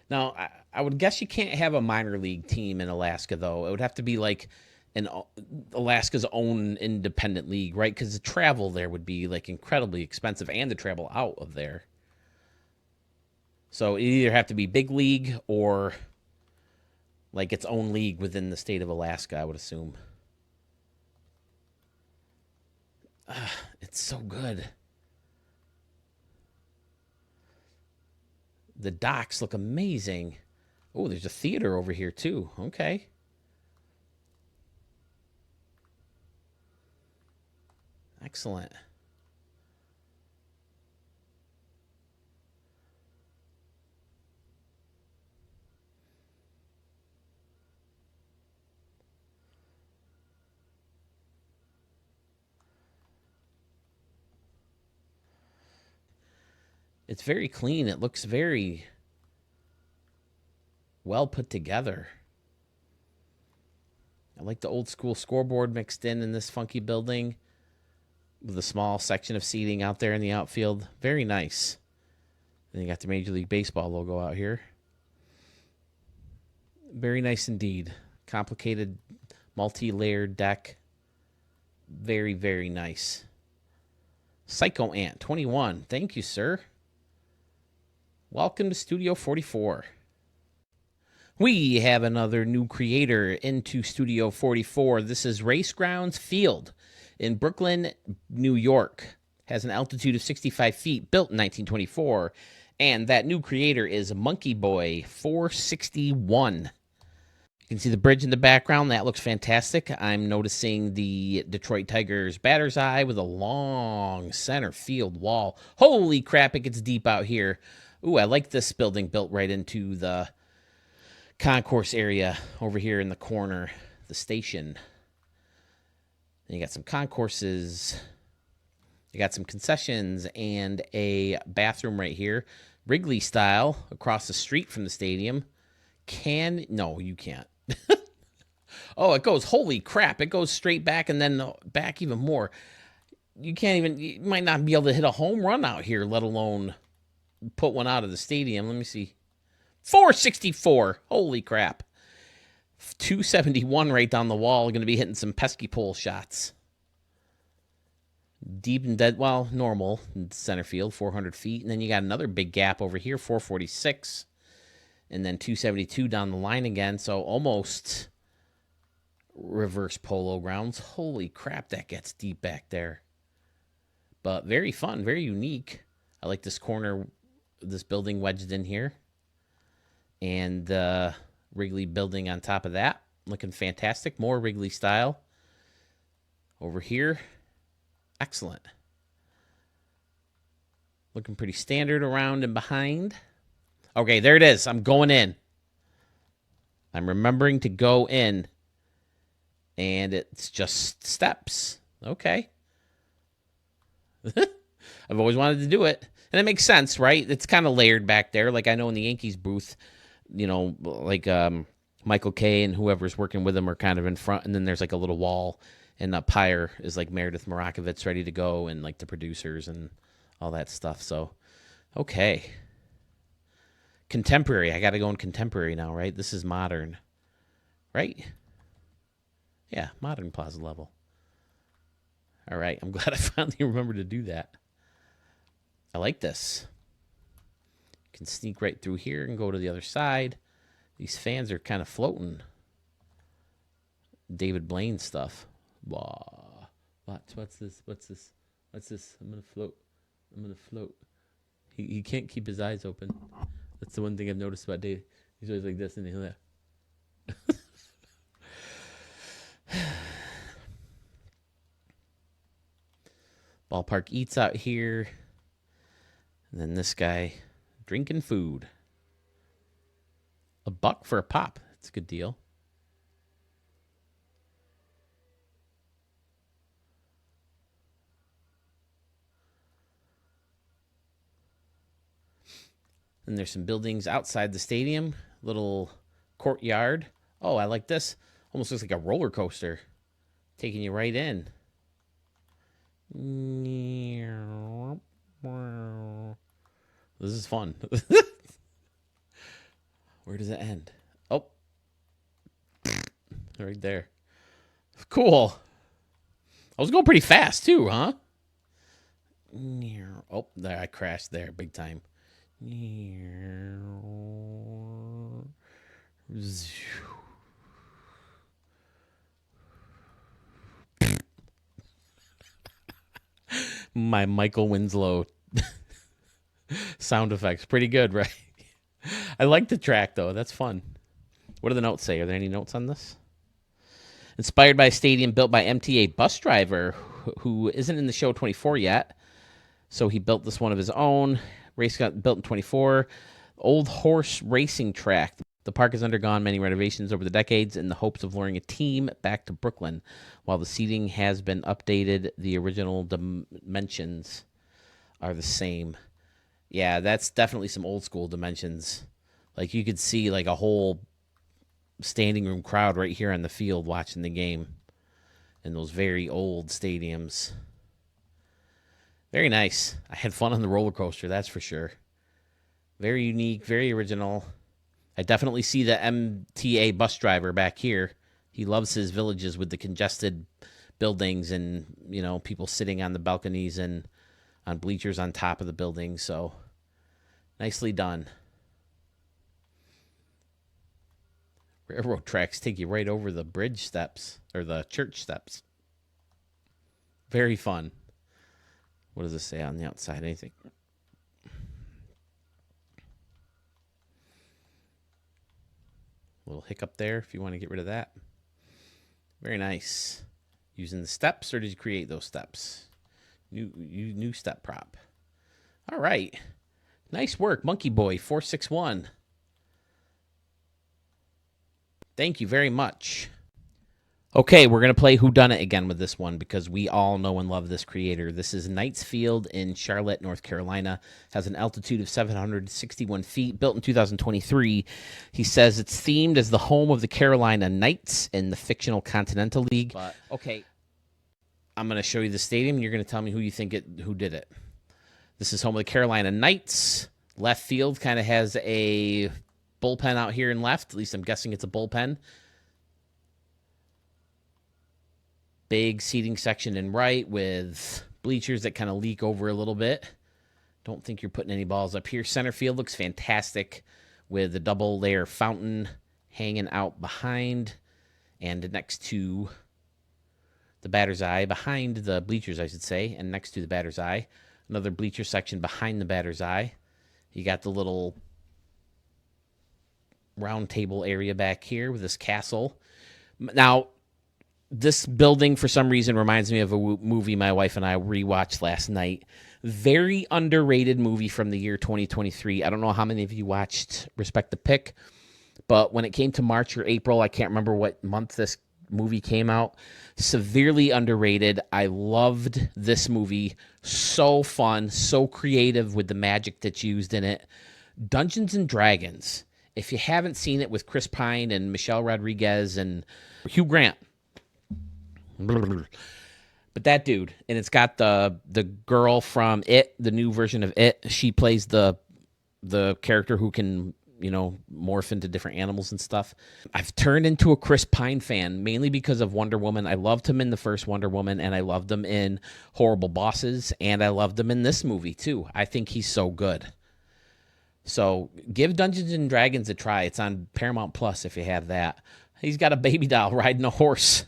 Now, I would guess you can't have a minor league team in Alaska, though. It would have to be like Alaska's own independent league, right? Because the travel there would be like incredibly expensive, and the travel out of there. So it either have to be big league or like its own league within the state of Alaska, I would assume. It's so good. The docks look amazing. Oh, there's a theater over here, too. Okay. Excellent. It's very clean. It looks very well put together. I like the old school scoreboard mixed in this funky building with a small section of seating out there in the outfield. Very nice. And you got the Major League Baseball logo out here. Very nice indeed. Complicated, multi-layered deck. Very, very nice. Psycho Ant 21. Thank you, sir. Welcome to Studio 44. We have another new creator into Studio 44. This is Race Grounds Field in Brooklyn, New York. has an altitude of 65 feet, built in 1924. And that new creator is Monkey Boy 461. You can see the bridge in the background. That looks fantastic. I'm noticing the Detroit Tigers batter's eye with a long center field wall. Holy crap, it gets deep out here. Ooh, I like this building built right into the concourse area over here in the corner, the station. And you got some concourses. You got some concessions and a bathroom right here. Wrigley style across the street from the stadium. No, you can't. Oh, it goes, holy crap. It goes straight back and then back even more. You might not be able to hit a home run out here, let alone put one out of the stadium. Let me see. 464. Holy crap. 271 right down the wall. Going to be hitting some pesky pole shots. Deep and dead, well, normal center field, 400 feet. And then you got another big gap over here, 446. And then 272 down the line again. So almost reverse polo grounds. Holy crap, that gets deep back there. But very fun, very unique. I like this corner, this building wedged in here. And the Wrigley building on top of that. Looking fantastic. More Wrigley style. Over here. Excellent. Looking pretty standard around and behind. Okay, there it is. I'm going in. I'm remembering to go in. And it's just steps. Okay. I've always wanted to do it. And it makes sense, right? It's kind of layered back there. Like I know in the Yankees booth, you know, like Michael Kay and whoever's working with him are kind of in front. And then there's like a little wall. And up higher is like Meredith Morakovitz ready to go and like the producers and all that stuff. So, okay. Contemporary. I got to go in contemporary now, right? This is modern, right? Yeah, modern plaza level. All right. I'm glad I finally remembered to do that. I like this. You can sneak right through here and go to the other side. These fans are kind of floating. David Blaine stuff. Wow. What's this? I'm gonna float. He can't keep his eyes open. That's the one thing I've noticed about Dave. He's always like this and he'll laugh. Ballpark Eats out here. And then this guy drinking food. $1 for a pop. That's a good deal. And there's some buildings outside the stadium. Little courtyard. Oh, I like this. Almost looks like a roller coaster. Taking you right in. This is fun. Where does it end? Oh. Right there. Cool. I was going pretty fast too, huh? Oh, there, I crashed there big time. My Michael Winslow sound effects. Pretty good, right? I like the track, though. That's fun. What do the notes say? Are there any notes on this? Inspired by a stadium built by MTA bus driver who isn't in the show 24 yet. So he built this one of his own. Race got built in 24. Old horse racing track. The park has undergone many renovations over the decades in the hopes of luring a team back to Brooklyn. While the seating has been updated, the original dimensions are the same. Yeah, that's definitely some old school dimensions. Like you could see like a whole standing room crowd right here on the field watching the game in those very old stadiums. Very nice. I had fun on the roller coaster, that's for sure. Very unique, very original. I definitely see the MTA bus driver back here. He loves his villages with the congested buildings and, you know, people sitting on the balconies and on bleachers on top of the building. So nicely done. Railroad tracks take you right over the bridge steps or the church steps. Very fun. What does this say on the outside? Anything? Little hiccup there if you want to get rid of that. Very nice. Using the steps, or did you create those steps? New step prop. All right. Nice work, Monkey Boy 461. Thank you very much. Okay, we're going to play Whodunit again with this one because we all know and love this creator. This is Knights Field in Charlotte, North Carolina. Has an altitude of 761 feet, built in 2023. He says it's themed as the home of the Carolina Knights in the fictional Continental League. But, okay, I'm going to show you the stadium. You're going to tell me who did it. This is home of the Carolina Knights. Left field kind of has a bullpen out here in left. At least I'm guessing it's a bullpen. Big seating section in right with bleachers that kind of leak over a little bit. Don't think you're putting any balls up here. Center field looks fantastic with a double layer fountain hanging out behind and next to the batter's eye, behind the bleachers, I should say, and next to the batter's eye. Another bleacher section behind the batter's eye. You got the little round table area back here with this castle. Now, this building, for some reason, reminds me of a movie my wife and I rewatched last night. Very underrated movie from the year 2023. I don't know how many of you watched Respect the Pick, but when it came to March or April, I can't remember what month this movie came out. Severely underrated. I loved this movie. So fun, so creative with the magic that's used in it. Dungeons and Dragons. If you haven't seen it with Chris Pine and Michelle Rodriguez and Hugh Grant, but that dude, and it's got the girl from It, the new version of It. She plays the character who can, morph into different animals and stuff. I've turned into a Chris Pine fan mainly because of Wonder Woman. I loved him in the first Wonder Woman, and I loved him in Horrible Bosses, and I loved him in this movie too. I think he's so good. So give Dungeons and Dragons a try. It's on Paramount Plus if you have that. He's got a baby doll riding a horse.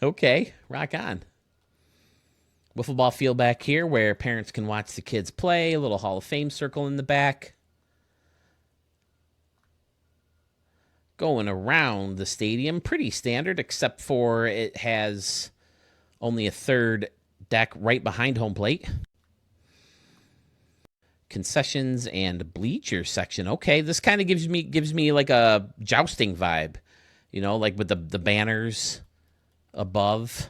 Okay, rock on. Wiffle ball field back here where parents can watch the kids play. A little Hall of Fame circle in the back. Going around the stadium, pretty standard, except for it has only a third deck right behind home plate. Concessions and bleacher section. Okay, this kind of gives me like a jousting vibe, like with the banners above,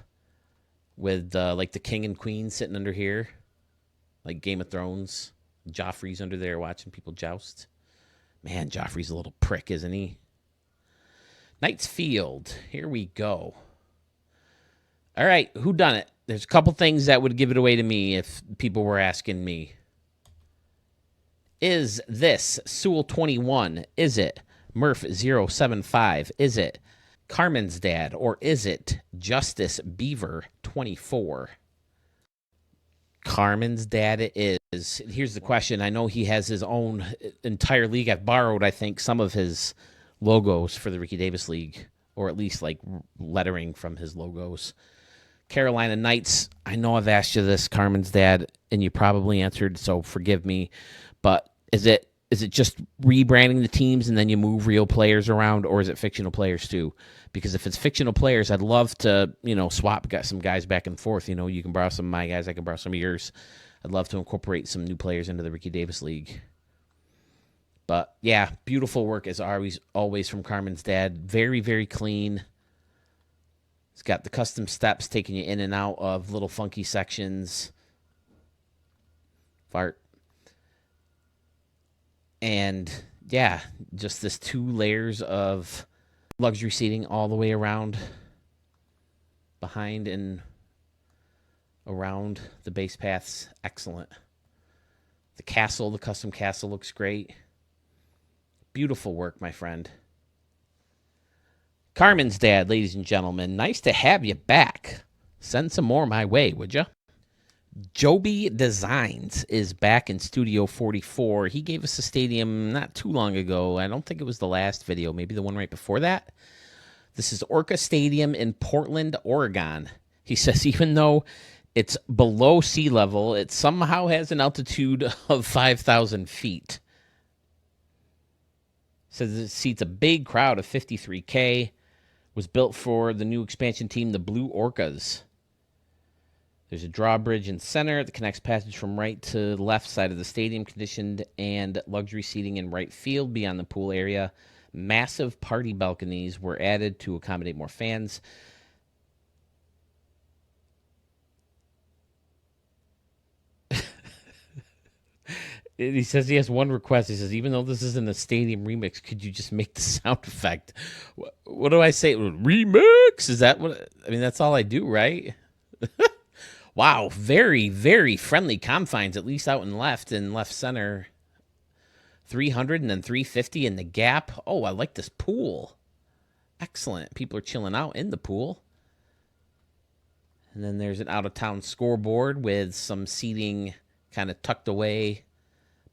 with like the king and queen sitting under here, like Game of Thrones. Joffrey's under there watching people joust. Man, Joffrey's a little prick, isn't he? Knights Field. Here we go. All right, Whodunit? There's a couple things that would give it away to me if people were asking me. Is this Sewell 21? Is it Murph 075? Is it Carmen's Dad? Or is it Justice Beaver 24? Carmen's Dad it is. Here's the question. I know he has his own entire league. I've borrowed, I think, some of his logos for the Ricky Davis League, or at least like lettering from his logos. Carolina Knights. I know I've asked you this, Carmen's Dad, and you probably answered, so forgive me. But is it just rebranding the teams and then you move real players around, or is it fictional players too? Because if it's fictional players, I'd love to, swap some guys back and forth. You can borrow some of my guys, I can borrow some of yours. I'd love to incorporate some new players into the Ricky Davis League. But yeah, beautiful work as always from Carmen's Dad. Very, very clean. It's got the custom steps taking you in and out of little funky sections. Fart. And yeah, just this 2 layers of luxury seating all the way around, behind and around the base paths. Excellent. The custom castle looks great. Beautiful work, my friend. Carmen's Dad, ladies and gentlemen, nice to have you back. Send some more my way, would you? Joby Designs is back in Studio 44. He gave us a stadium not too long ago. I don't think it was the last video, maybe the one right before that. This is Orca Stadium in Portland, Oregon. He says even though It's below sea level. It somehow has an altitude of 5,000 feet. Says it seats a big crowd of 53K. Was built for the new expansion team, the Blue Orcas. There's a drawbridge in center that connects passage from right to left side of the stadium, conditioned and luxury seating in right field beyond the pool area. Massive party balconies were added to accommodate more fans. He says he has one request. He says, even though this isn't a stadium remix, could you just make the sound effect? What do I say? Remix? Is that what? I mean, that's all I do, right? Wow. Very, very friendly confines, at least out in left and left center. 300 and then 350 in the gap. Oh, I like this pool. Excellent. People are chilling out in the pool. And then there's an out-of-town scoreboard with some seating kind of tucked away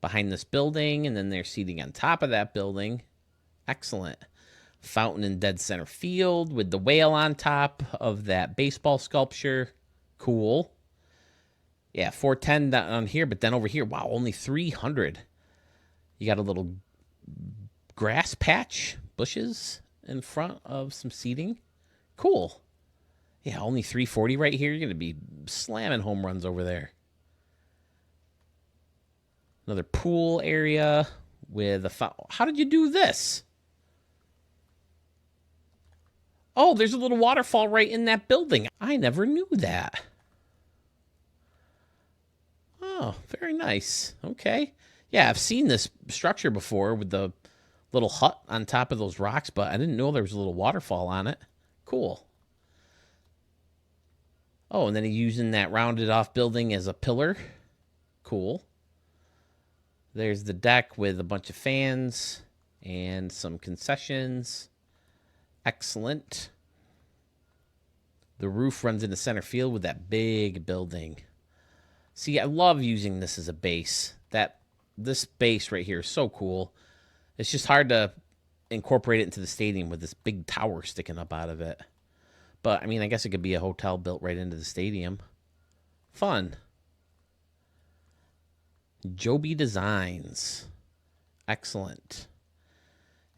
behind this building, and then there's seating on top of that building. Excellent. Fountain in dead center field with the whale on top of that baseball sculpture. Cool. Yeah, 410 down here, but then over here, wow, only 300. You got a little grass patch, bushes in front of some seating. Cool. Yeah, only 340 right here. You're going to be slamming home runs over there. Another pool area with a fountain. How did you do this? Oh, there's a little waterfall right in that building. I never knew that. Oh, very nice. Okay. Yeah, I've seen this structure before with the little hut on top of those rocks, but I didn't know there was a little waterfall on it. Cool. Oh, and then he's using that rounded off building as a pillar. Cool. There's the deck with a bunch of fans and some concessions. Excellent. The roof runs into center field with that big building. See, I love using this as a base. This base right here is so cool. It's just hard to incorporate it into the stadium with this big tower sticking up out of it. But, I mean, I guess it could be a hotel built right into the stadium. Fun. Joby Designs. Excellent.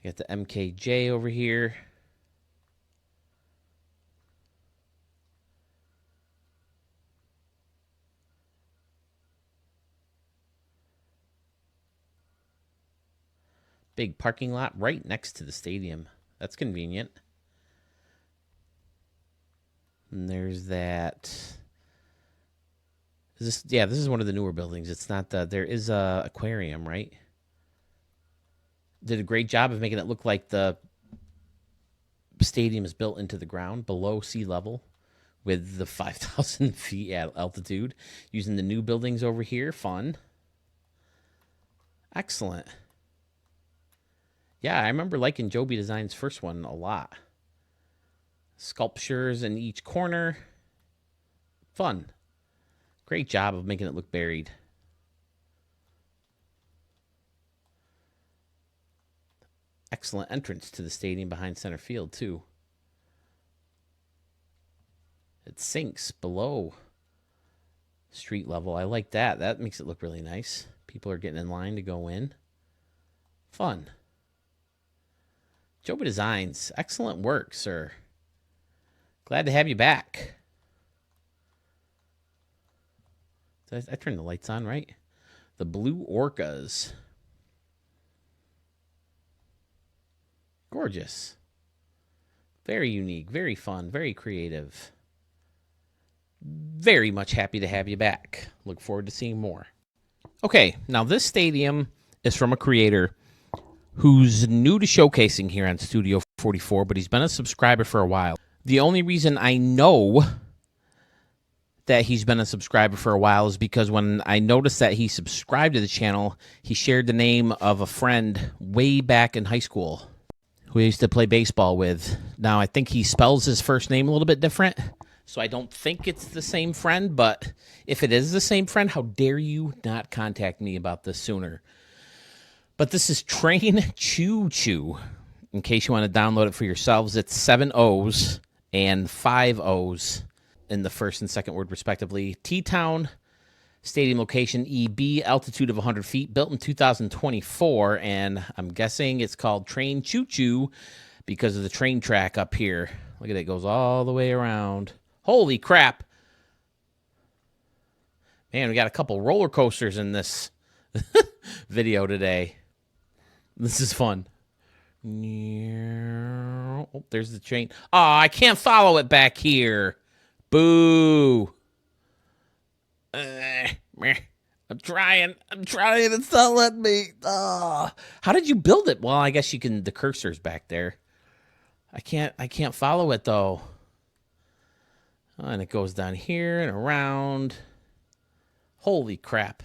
You got the MKJ over here. Big parking lot right next to the stadium. That's convenient. And there's that. This is one of the newer buildings. It's not there is a aquarium, right? Did a great job of making it look like the stadium is built into the ground below sea level with the 5,000 feet altitude. Using the new buildings over here. Fun. Excellent. Yeah, I remember liking Joby Design's first one a lot. Sculptures in each corner. Fun. Great job of making it look buried. Excellent entrance to the stadium behind center field, too. It sinks below street level. I like that. That makes it look really nice. People are getting in line to go in. Fun. Joby Designs. Excellent work, sir. Glad to have you back. Did I turned the lights on, right? The Blue Orcas. Gorgeous. Very unique, very fun, very creative. Very much happy to have you back. Look forward to seeing more. Okay, now this stadium is from a creator who's new to showcasing here on Studio 44, but he's been a subscriber for a while. The only reason I know that he's been a subscriber for a while is because when I noticed that he subscribed to the channel, he shared the name of a friend way back in high school who he used to play baseball with. Now, I think he spells his first name a little bit different, so I don't think it's the same friend, but if it is the same friend, how dare you not contact me about this sooner? But this is Train Cho Cho. In case you want to download it for yourselves, it's 7 O's and 5 O's. in the first and second word, respectively. T-Town Stadium location, EB, altitude of 100 feet, built in 2024, and I'm guessing it's called Train Choo Choo because of the train track up here. Look at it, it goes all the way around. Holy crap. Man, we got a couple roller coasters in this video today. This is fun. Oh, there's the train. Oh, I can't follow it back here. Boo. I'm trying. It's not letting me. Oh. How did you build it? Well, I guess you can. The cursor's back there. I can't follow it though. Oh, and it goes down here and around. Holy crap.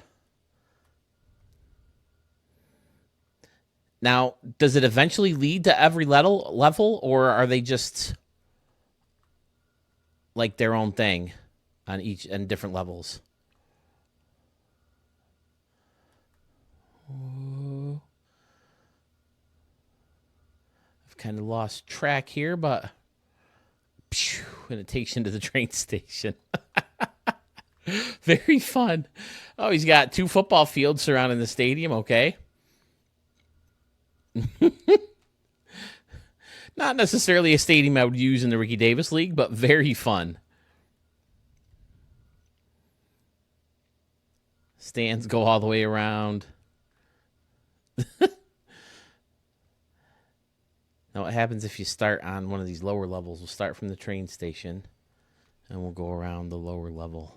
Now, does it eventually lead to every level, or are they just like their own thing on each and different levels? I've kind of lost track here, but and it takes you into the train station. Very fun. Oh, he's got 2 football fields surrounding the stadium. Okay. Not necessarily a stadium I would use in the Ricky Davis League, but very fun. Stands go all the way around. Now, what happens if you start on one of these lower levels? We'll start from the train station, and we'll go around the lower level.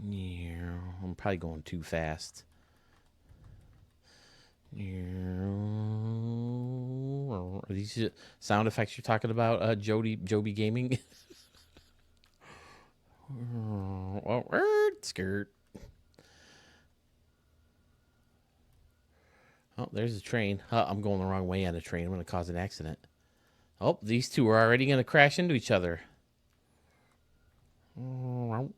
I'm probably going too fast. Are these sound effects you're talking about, Joby Gaming? Skirt. Oh, there's a train. I'm going the wrong way on the train. I'm going to cause an accident. Oh, these two are already going to crash into each other. I'm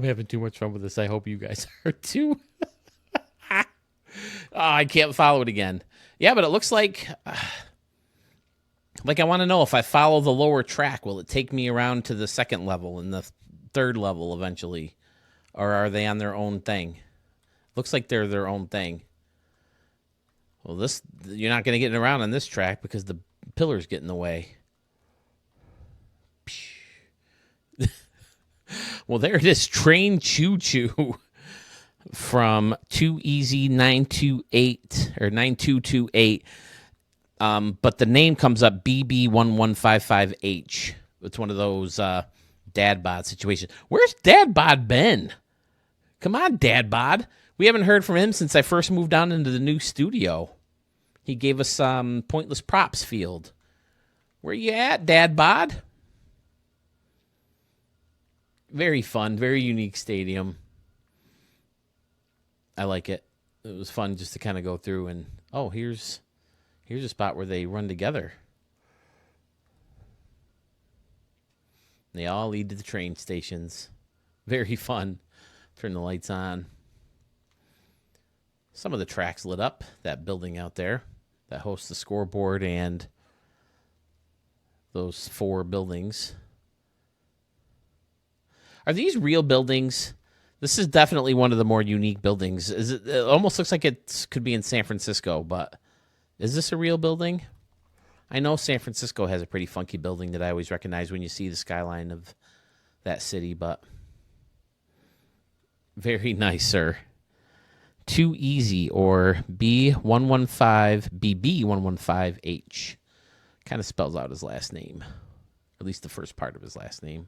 having too much fun with this. I hope you guys are too. Oh, I can't follow it again. Yeah, but it looks like I want to know if I follow the lower track, will it take me around to the second level and the third level eventually? Or are they on their own thing? Looks like they're their own thing. Well, you're not going to get around on this track because the pillars get in the way. Well, there it is. Train Choo Choo from 2EZ928 or 9228. But the name comes up BB1155H. It's one of those dad bod situations. Where's Dad Bod been? Come on, Dad Bod. We haven't heard from him since I first moved down into the new studio. He gave us Pointless Props field. Where you at, Dad Bod? Very fun, very unique stadium. I like it. It was fun just to kind of go through and, oh, here's a spot where they run together. They all lead to the train stations. Very fun. Turn the lights on. Some of the tracks lit up. That building out there that hosts the scoreboard and those 4 buildings. Are these real buildings? This is definitely one of the more unique buildings. It almost looks like it could be in San Francisco, but is this a real building? I know San Francisco has a pretty funky building that I always recognize when you see the skyline of that city, but very nice, sir. Too Easy, or BB115H. Kind of spells out his last name, at least the first part of his last name.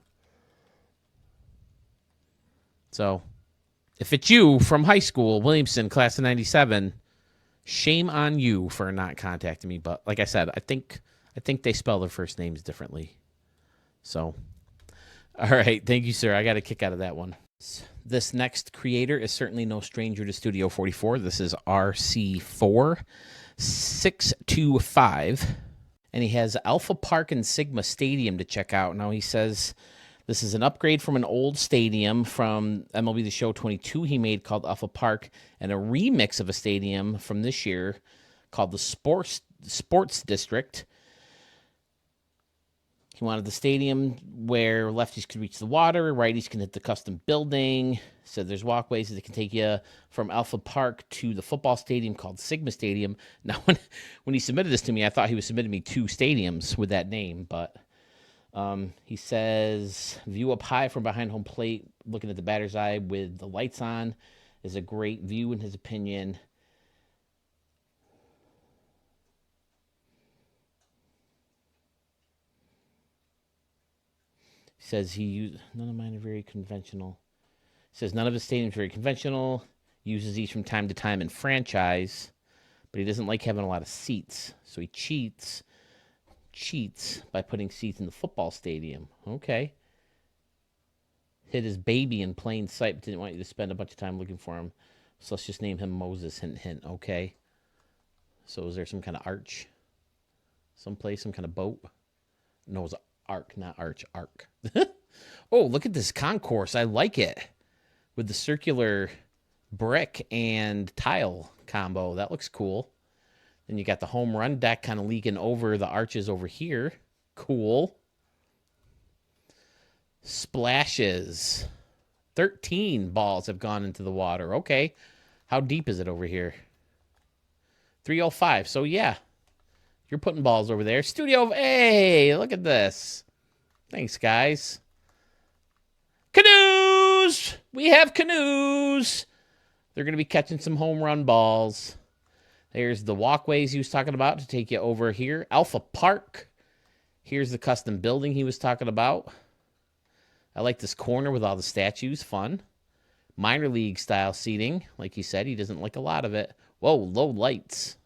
So, if it's you from high school, Williamson, class of 97, shame on you for not contacting me. But like I said, I think they spell their first names differently. So, all right. Thank you, sir. I got a kick out of that one. This next creator is certainly no stranger to Studio 44. This is RC4625. And he has Alpha Park and Sigma Stadium to check out. Now he says this is an upgrade from an old stadium from MLB The Show 22 he made called Alpha Park, and a remix of a stadium from this year called the Sports District. He wanted the stadium where lefties could reach the water, righties can hit the custom building. Said there's walkways that can take you from Alpha Park to the football stadium called Sigma Stadium. Now, when he submitted this to me, I thought he was submitting me 2 stadiums with that name, but he says view up high from behind home plate, looking at the batter's eye with the lights on, is a great view in his opinion. He says none of mine are very conventional. He says none of his stadiums are very conventional. Uses these from time to time in franchise, but he doesn't like having a lot of seats, so he cheats by putting seats in the football stadium. Okay. Hid his baby in plain sight, but didn't want you to spend a bunch of time looking for him. So let's just name him Moses. Hint, hint. Okay. So is there some kind of arch? Someplace, some kind of boat? No, it's arc, not arch, arc. Oh, look at this concourse. I like it. With the circular brick and tile combo. That looks cool. Then you got the home run deck kind of leaking over the arches over here. Cool. Splashes. 13 balls have gone into the water. Okay. How deep is it over here? 305. So, yeah. You're putting balls over there. Studio. Hey, look at this. Thanks, guys. Canoes! We have canoes. They're going to be catching some home run balls. There's the walkways he was talking about to take you over here. Alpha Park. Here's the custom building he was talking about. I like this corner with all the statues. Fun. Minor league style seating. Like he said, he doesn't like a lot of it. Whoa, low lights.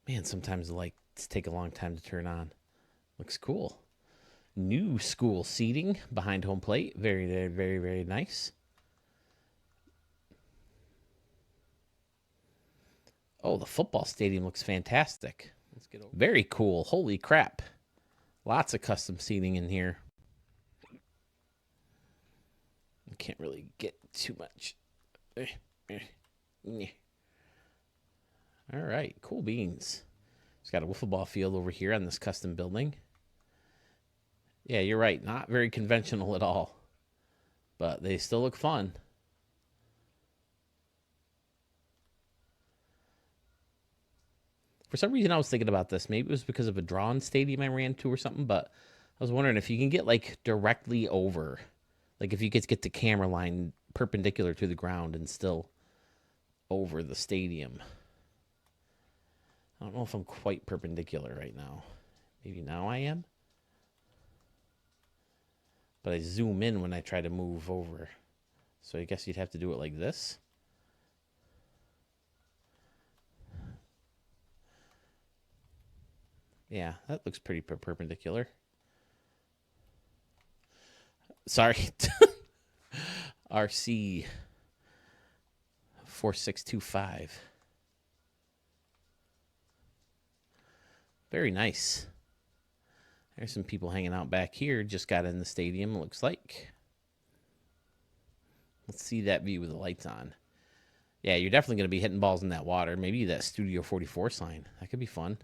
Man, sometimes the lights take a long time to turn on. Looks cool. New school seating behind home plate. Very, very, very, very nice. Oh, the football stadium looks fantastic. Let's get over. Very cool. Holy crap. Lots of custom seating in here. I can't really get too much. All right. Cool beans. It's got a wiffle ball field over here on this custom building. Yeah, you're right. Not very conventional at all. But they still look fun. For some reason, I was thinking about this. Maybe it was because of a drawn stadium I ran to or something. But I was wondering if you can get, like, directly over. Like, if you could get the camera line perpendicular to the ground and still over the stadium. I don't know if I'm quite perpendicular right now. Maybe now I am. But I zoom in when I try to move over. So I guess you'd have to do it like this. Yeah, that looks pretty perpendicular. Sorry. RC 4625. Very nice. There's some people hanging out back here. Just got in the stadium, looks like. Let's see that view with the lights on. Yeah, you're definitely going to be hitting balls in that water. Maybe that Studio 44 sign. That could be fun.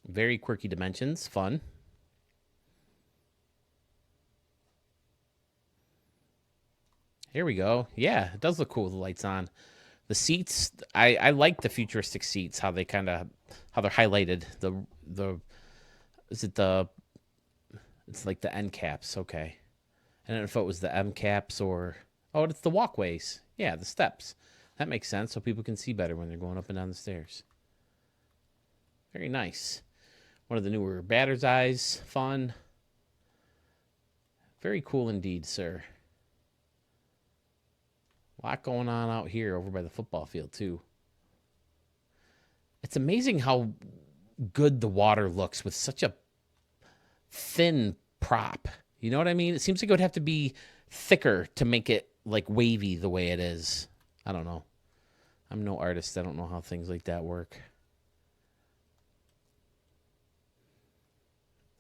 Very quirky dimensions. Fun. Here we go. Yeah, it does look cool with the lights on. The seats, I like the futuristic seats, how they're highlighted. It's like the end caps, okay. I don't know if it was the M caps or, oh, it's the walkways. Yeah, the steps. That makes sense, so people can see better when they're going up and down the stairs. Very nice. One of the newer batter's eyes, fun. Very cool indeed, sir. A lot going on out here over by the football field, too. It's amazing how good the water looks with such a thin prop. You know what I mean? It seems like it would have to be thicker to make it, like, wavy the way it is. I don't know. I'm no artist. I don't know how things like that work.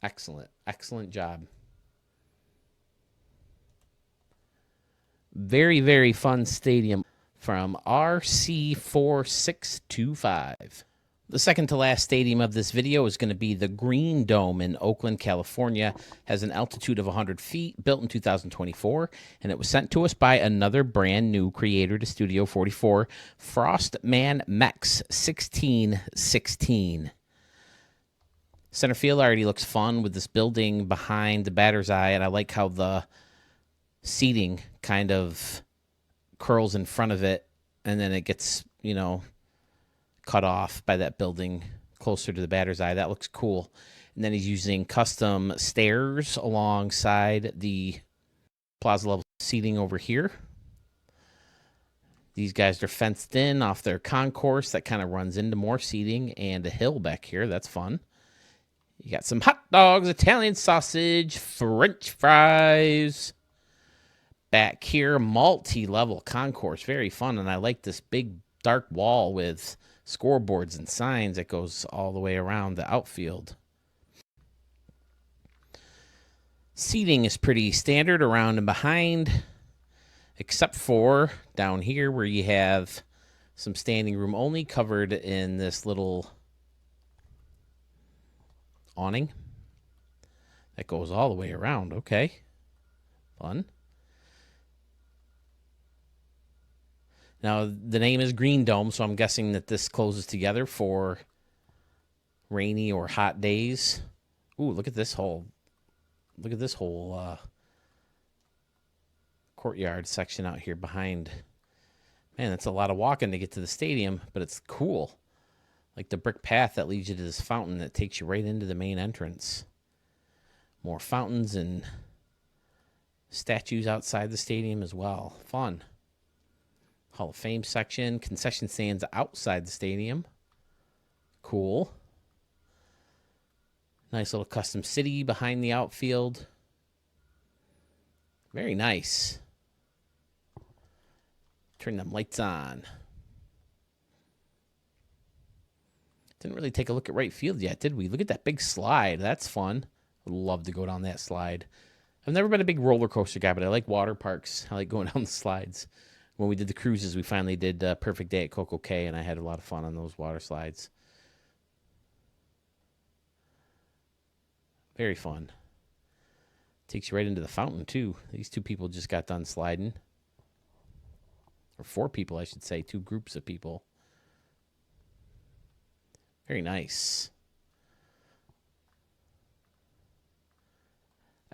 Excellent. Excellent job. Very, very fun stadium from RC4625. The second to last stadium of this video is going to be the Green Dome in Oakland, California. Has an altitude of 100 feet, built in 2024, and it was sent to us by another brand new creator to Studio 44, Frostman Mex 1616. Center field already looks fun with this building behind the batter's eye, and I like how the seating kind of curls in front of it, and then it gets, cut off by that building closer to the batter's eye. That looks cool. And then he's using custom stairs alongside the plaza level seating over here. These guys are fenced in off their concourse that kind of runs into more seating and a hill back here. That's fun. You got some hot dogs, Italian sausage, French fries. Back here, multi-level concourse. Very fun, and I like this big dark wall with scoreboards and signs that goes all the way around the outfield. Seating is pretty standard around and behind, except for down here where you have some standing room only covered in this little awning that goes all the way around. Okay, fun. Now, the name is Green Dome, so I'm guessing that this closes together for rainy or hot days. Ooh, look at this whole courtyard section out here behind. Man, that's a lot of walking to get to the stadium, but it's cool. Like the brick path that leads you to this fountain that takes you right into the main entrance. More fountains and statues outside the stadium as well. Fun. Hall of Fame section, concession stands outside the stadium. Cool. Nice little custom city behind the outfield. Very nice. Turn them lights on. Didn't really take a look at right field yet, did we? Look at that big slide. That's fun. Would love to go down that slide. I've never been a big roller coaster guy, but I like water parks. I like going down the slides. When we did the cruises, we finally did Perfect Day at Coco Cay, and I had a lot of fun on those water slides. Very fun. Takes you right into the fountain, too. These two people just got done sliding. Or 4 people, I should say. 2 groups of people. Very nice.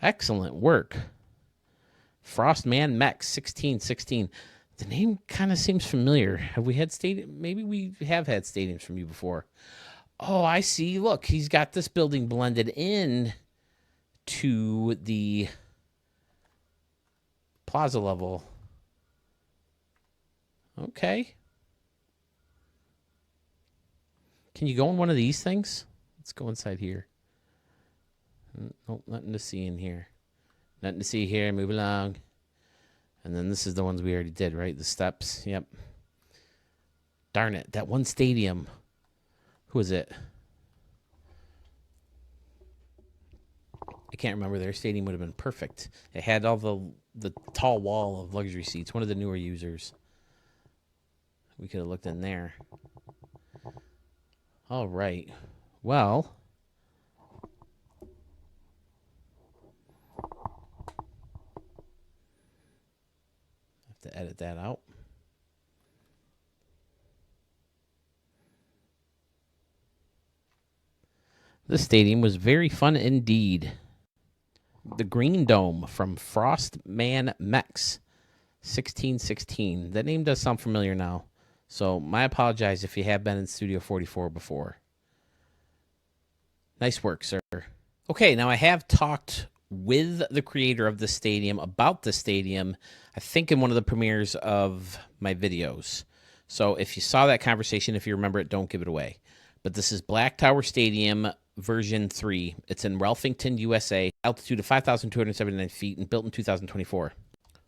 Excellent work. Frostman Mex 1616. The name kind of seems familiar. Have we had stadium? Maybe we have had stadiums from you before. Oh, I see. Look, he's got this building blended in to the plaza level. Okay. Can you go in one of these things? Let's go inside here. Nope, nothing to see in here. Nothing to see here. Move along. And then this is the ones we already did, right? The steps. Yep. Darn it. That one stadium. Who is it? I can't remember. Their stadium would have been perfect. It had all the tall wall of luxury seats. One of the newer users. We could have looked in there. All right. Well, to edit that out. This stadium was very fun indeed. The Green Dome from Frostman Mex 1616. That name does sound familiar now. So my apologize if you have been in Studio 44 before. Nice work, sir. Okay, now I have talked with the creator of the stadium about the stadium, I think in one of the premieres of my videos. So if you saw that conversation, if you remember it, don't give it away. But this is Black Tower Stadium version 3. It's in Ralphington, USA, altitude of 5,279 feet and built in 2024.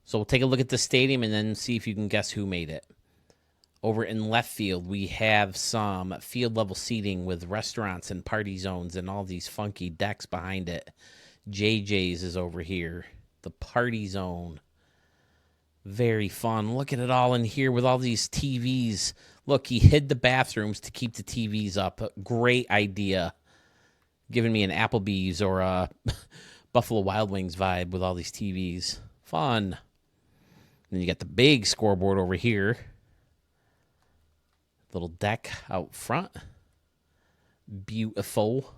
So we'll take a look at the stadium and then see if you can guess who made it. Over in left field, we have some field level seating with restaurants and party zones and all these funky decks behind it. JJ's is over here. The party zone. Very fun. Look at it all in here with all these TVs. Look, he hid the bathrooms to keep the TVs up. Great idea. Giving me an Applebee's or a Buffalo Wild Wings vibe with all these TVs. Fun. Then you got the big scoreboard over here. Little deck out front. Beautiful.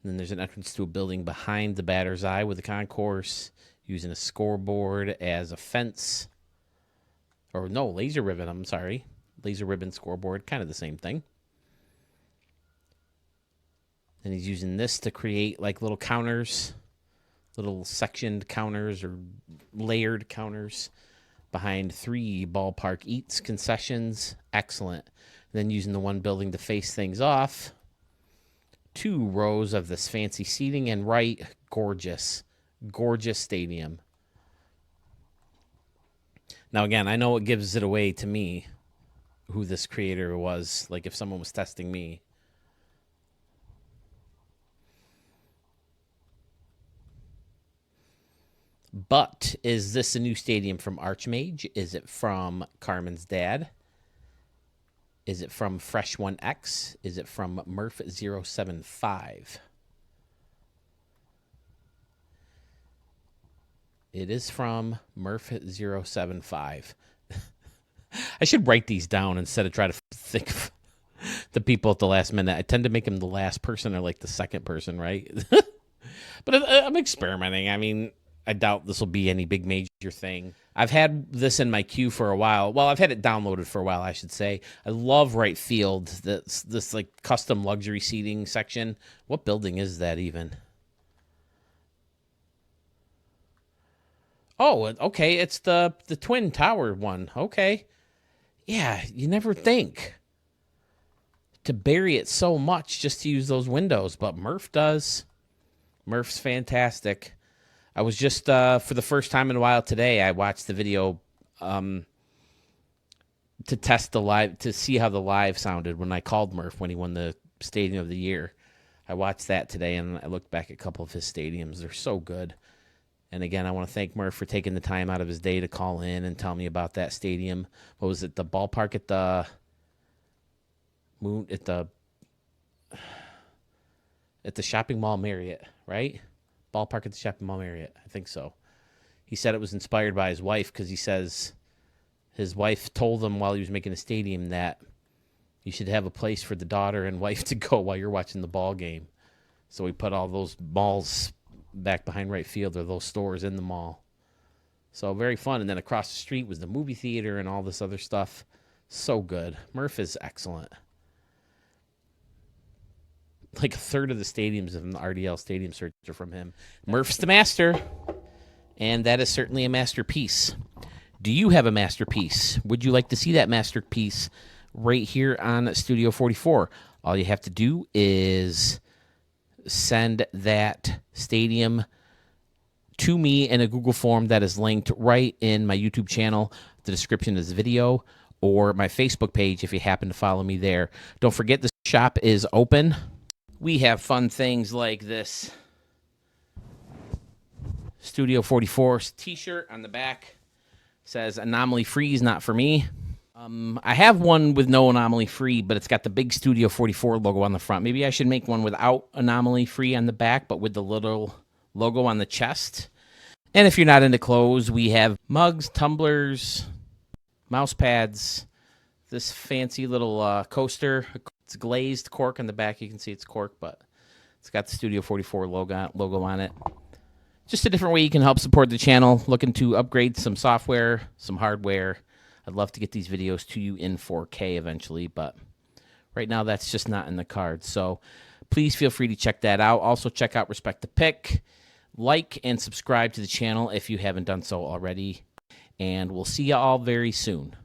And then there's an entrance to a building behind the batter's eye with a concourse, using a scoreboard as a fence. Or no, laser ribbon, I'm sorry. Laser ribbon scoreboard, kind of the same thing. And he's using this to create like little counters, little sectioned counters or layered counters behind 3 ballpark eats concessions. Excellent. Then using the one building to face things off. 2 rows of this fancy seating and right, gorgeous, gorgeous stadium. Now, again, I know it gives it away to me who this creator was, like if someone was testing me. But is this a new stadium from Archmage? Is it from Carmen's dad? Is it from Fresh 1X? Is it from Murph075? It is from Murph075. I should write these down instead of try to think of the people at the last minute. I tend to make them the last person or like the second person, right? But I'm experimenting. I mean, I doubt this will be any big major thing. I've had this in my queue for a while. Well, I've had it downloaded for a while, I should say. I love right field, this like custom luxury seating section. What building is that even? Oh, okay, it's the Twin Tower one. Okay. Yeah, you never think to bury it so much just to use those windows, but Murph does. Murph's fantastic. I was just, for the first time in a while today, I watched the video to test the live, to see how the live sounded when I called Murph when he won the Stadium of the Year. I watched that today, and I looked back at a couple of his stadiums. They're so good. And again, I want to thank Murph for taking the time out of his day to call in and tell me about that stadium. What was it? The ballpark at the shopping mall Marriott, right? Ballpark at the shopping mall Marriott. I think so. He said it was inspired by his wife because he says his wife told him while he was making the stadium that you should have a place for the daughter and wife to go while you're watching the ball game. So he put all those malls back behind right field, or those stores in the mall. So very fun. And then across the street was the movie theater and all this other stuff. So good. Murph is excellent. Like a third of the stadiums in the RDL Stadium search are from him. Murph's the master. And that is certainly a masterpiece. Do you have a masterpiece? Would you like to see that masterpiece right here on Studio 44? All you have to do is send that stadium to me in a Google form that is linked right in my YouTube channel, the description of this video, or my Facebook page if you happen to follow me there. Don't forget the shop is open. We have fun things like this Studio 44 t-shirt on the back. Says anomaly free is not for me. I have one with no anomaly free, but it's got the big Studio 44 logo on the front. Maybe I should make one without anomaly free on the back, but with the little logo on the chest. And if you're not into clothes, we have mugs, tumblers, mouse pads, this fancy little coaster. It's glazed cork on the back. You can see it's cork, but it's got the Studio 44 logo on it. Just a different way you can help support the channel. Looking to upgrade some software, some hardware. I'd love to get these videos to you in 4K eventually, but right now that's just not in the cards. So please feel free to check that out. Also check out Respect the Pick. Like and subscribe to the channel if you haven't done so already. And we'll see you all very soon.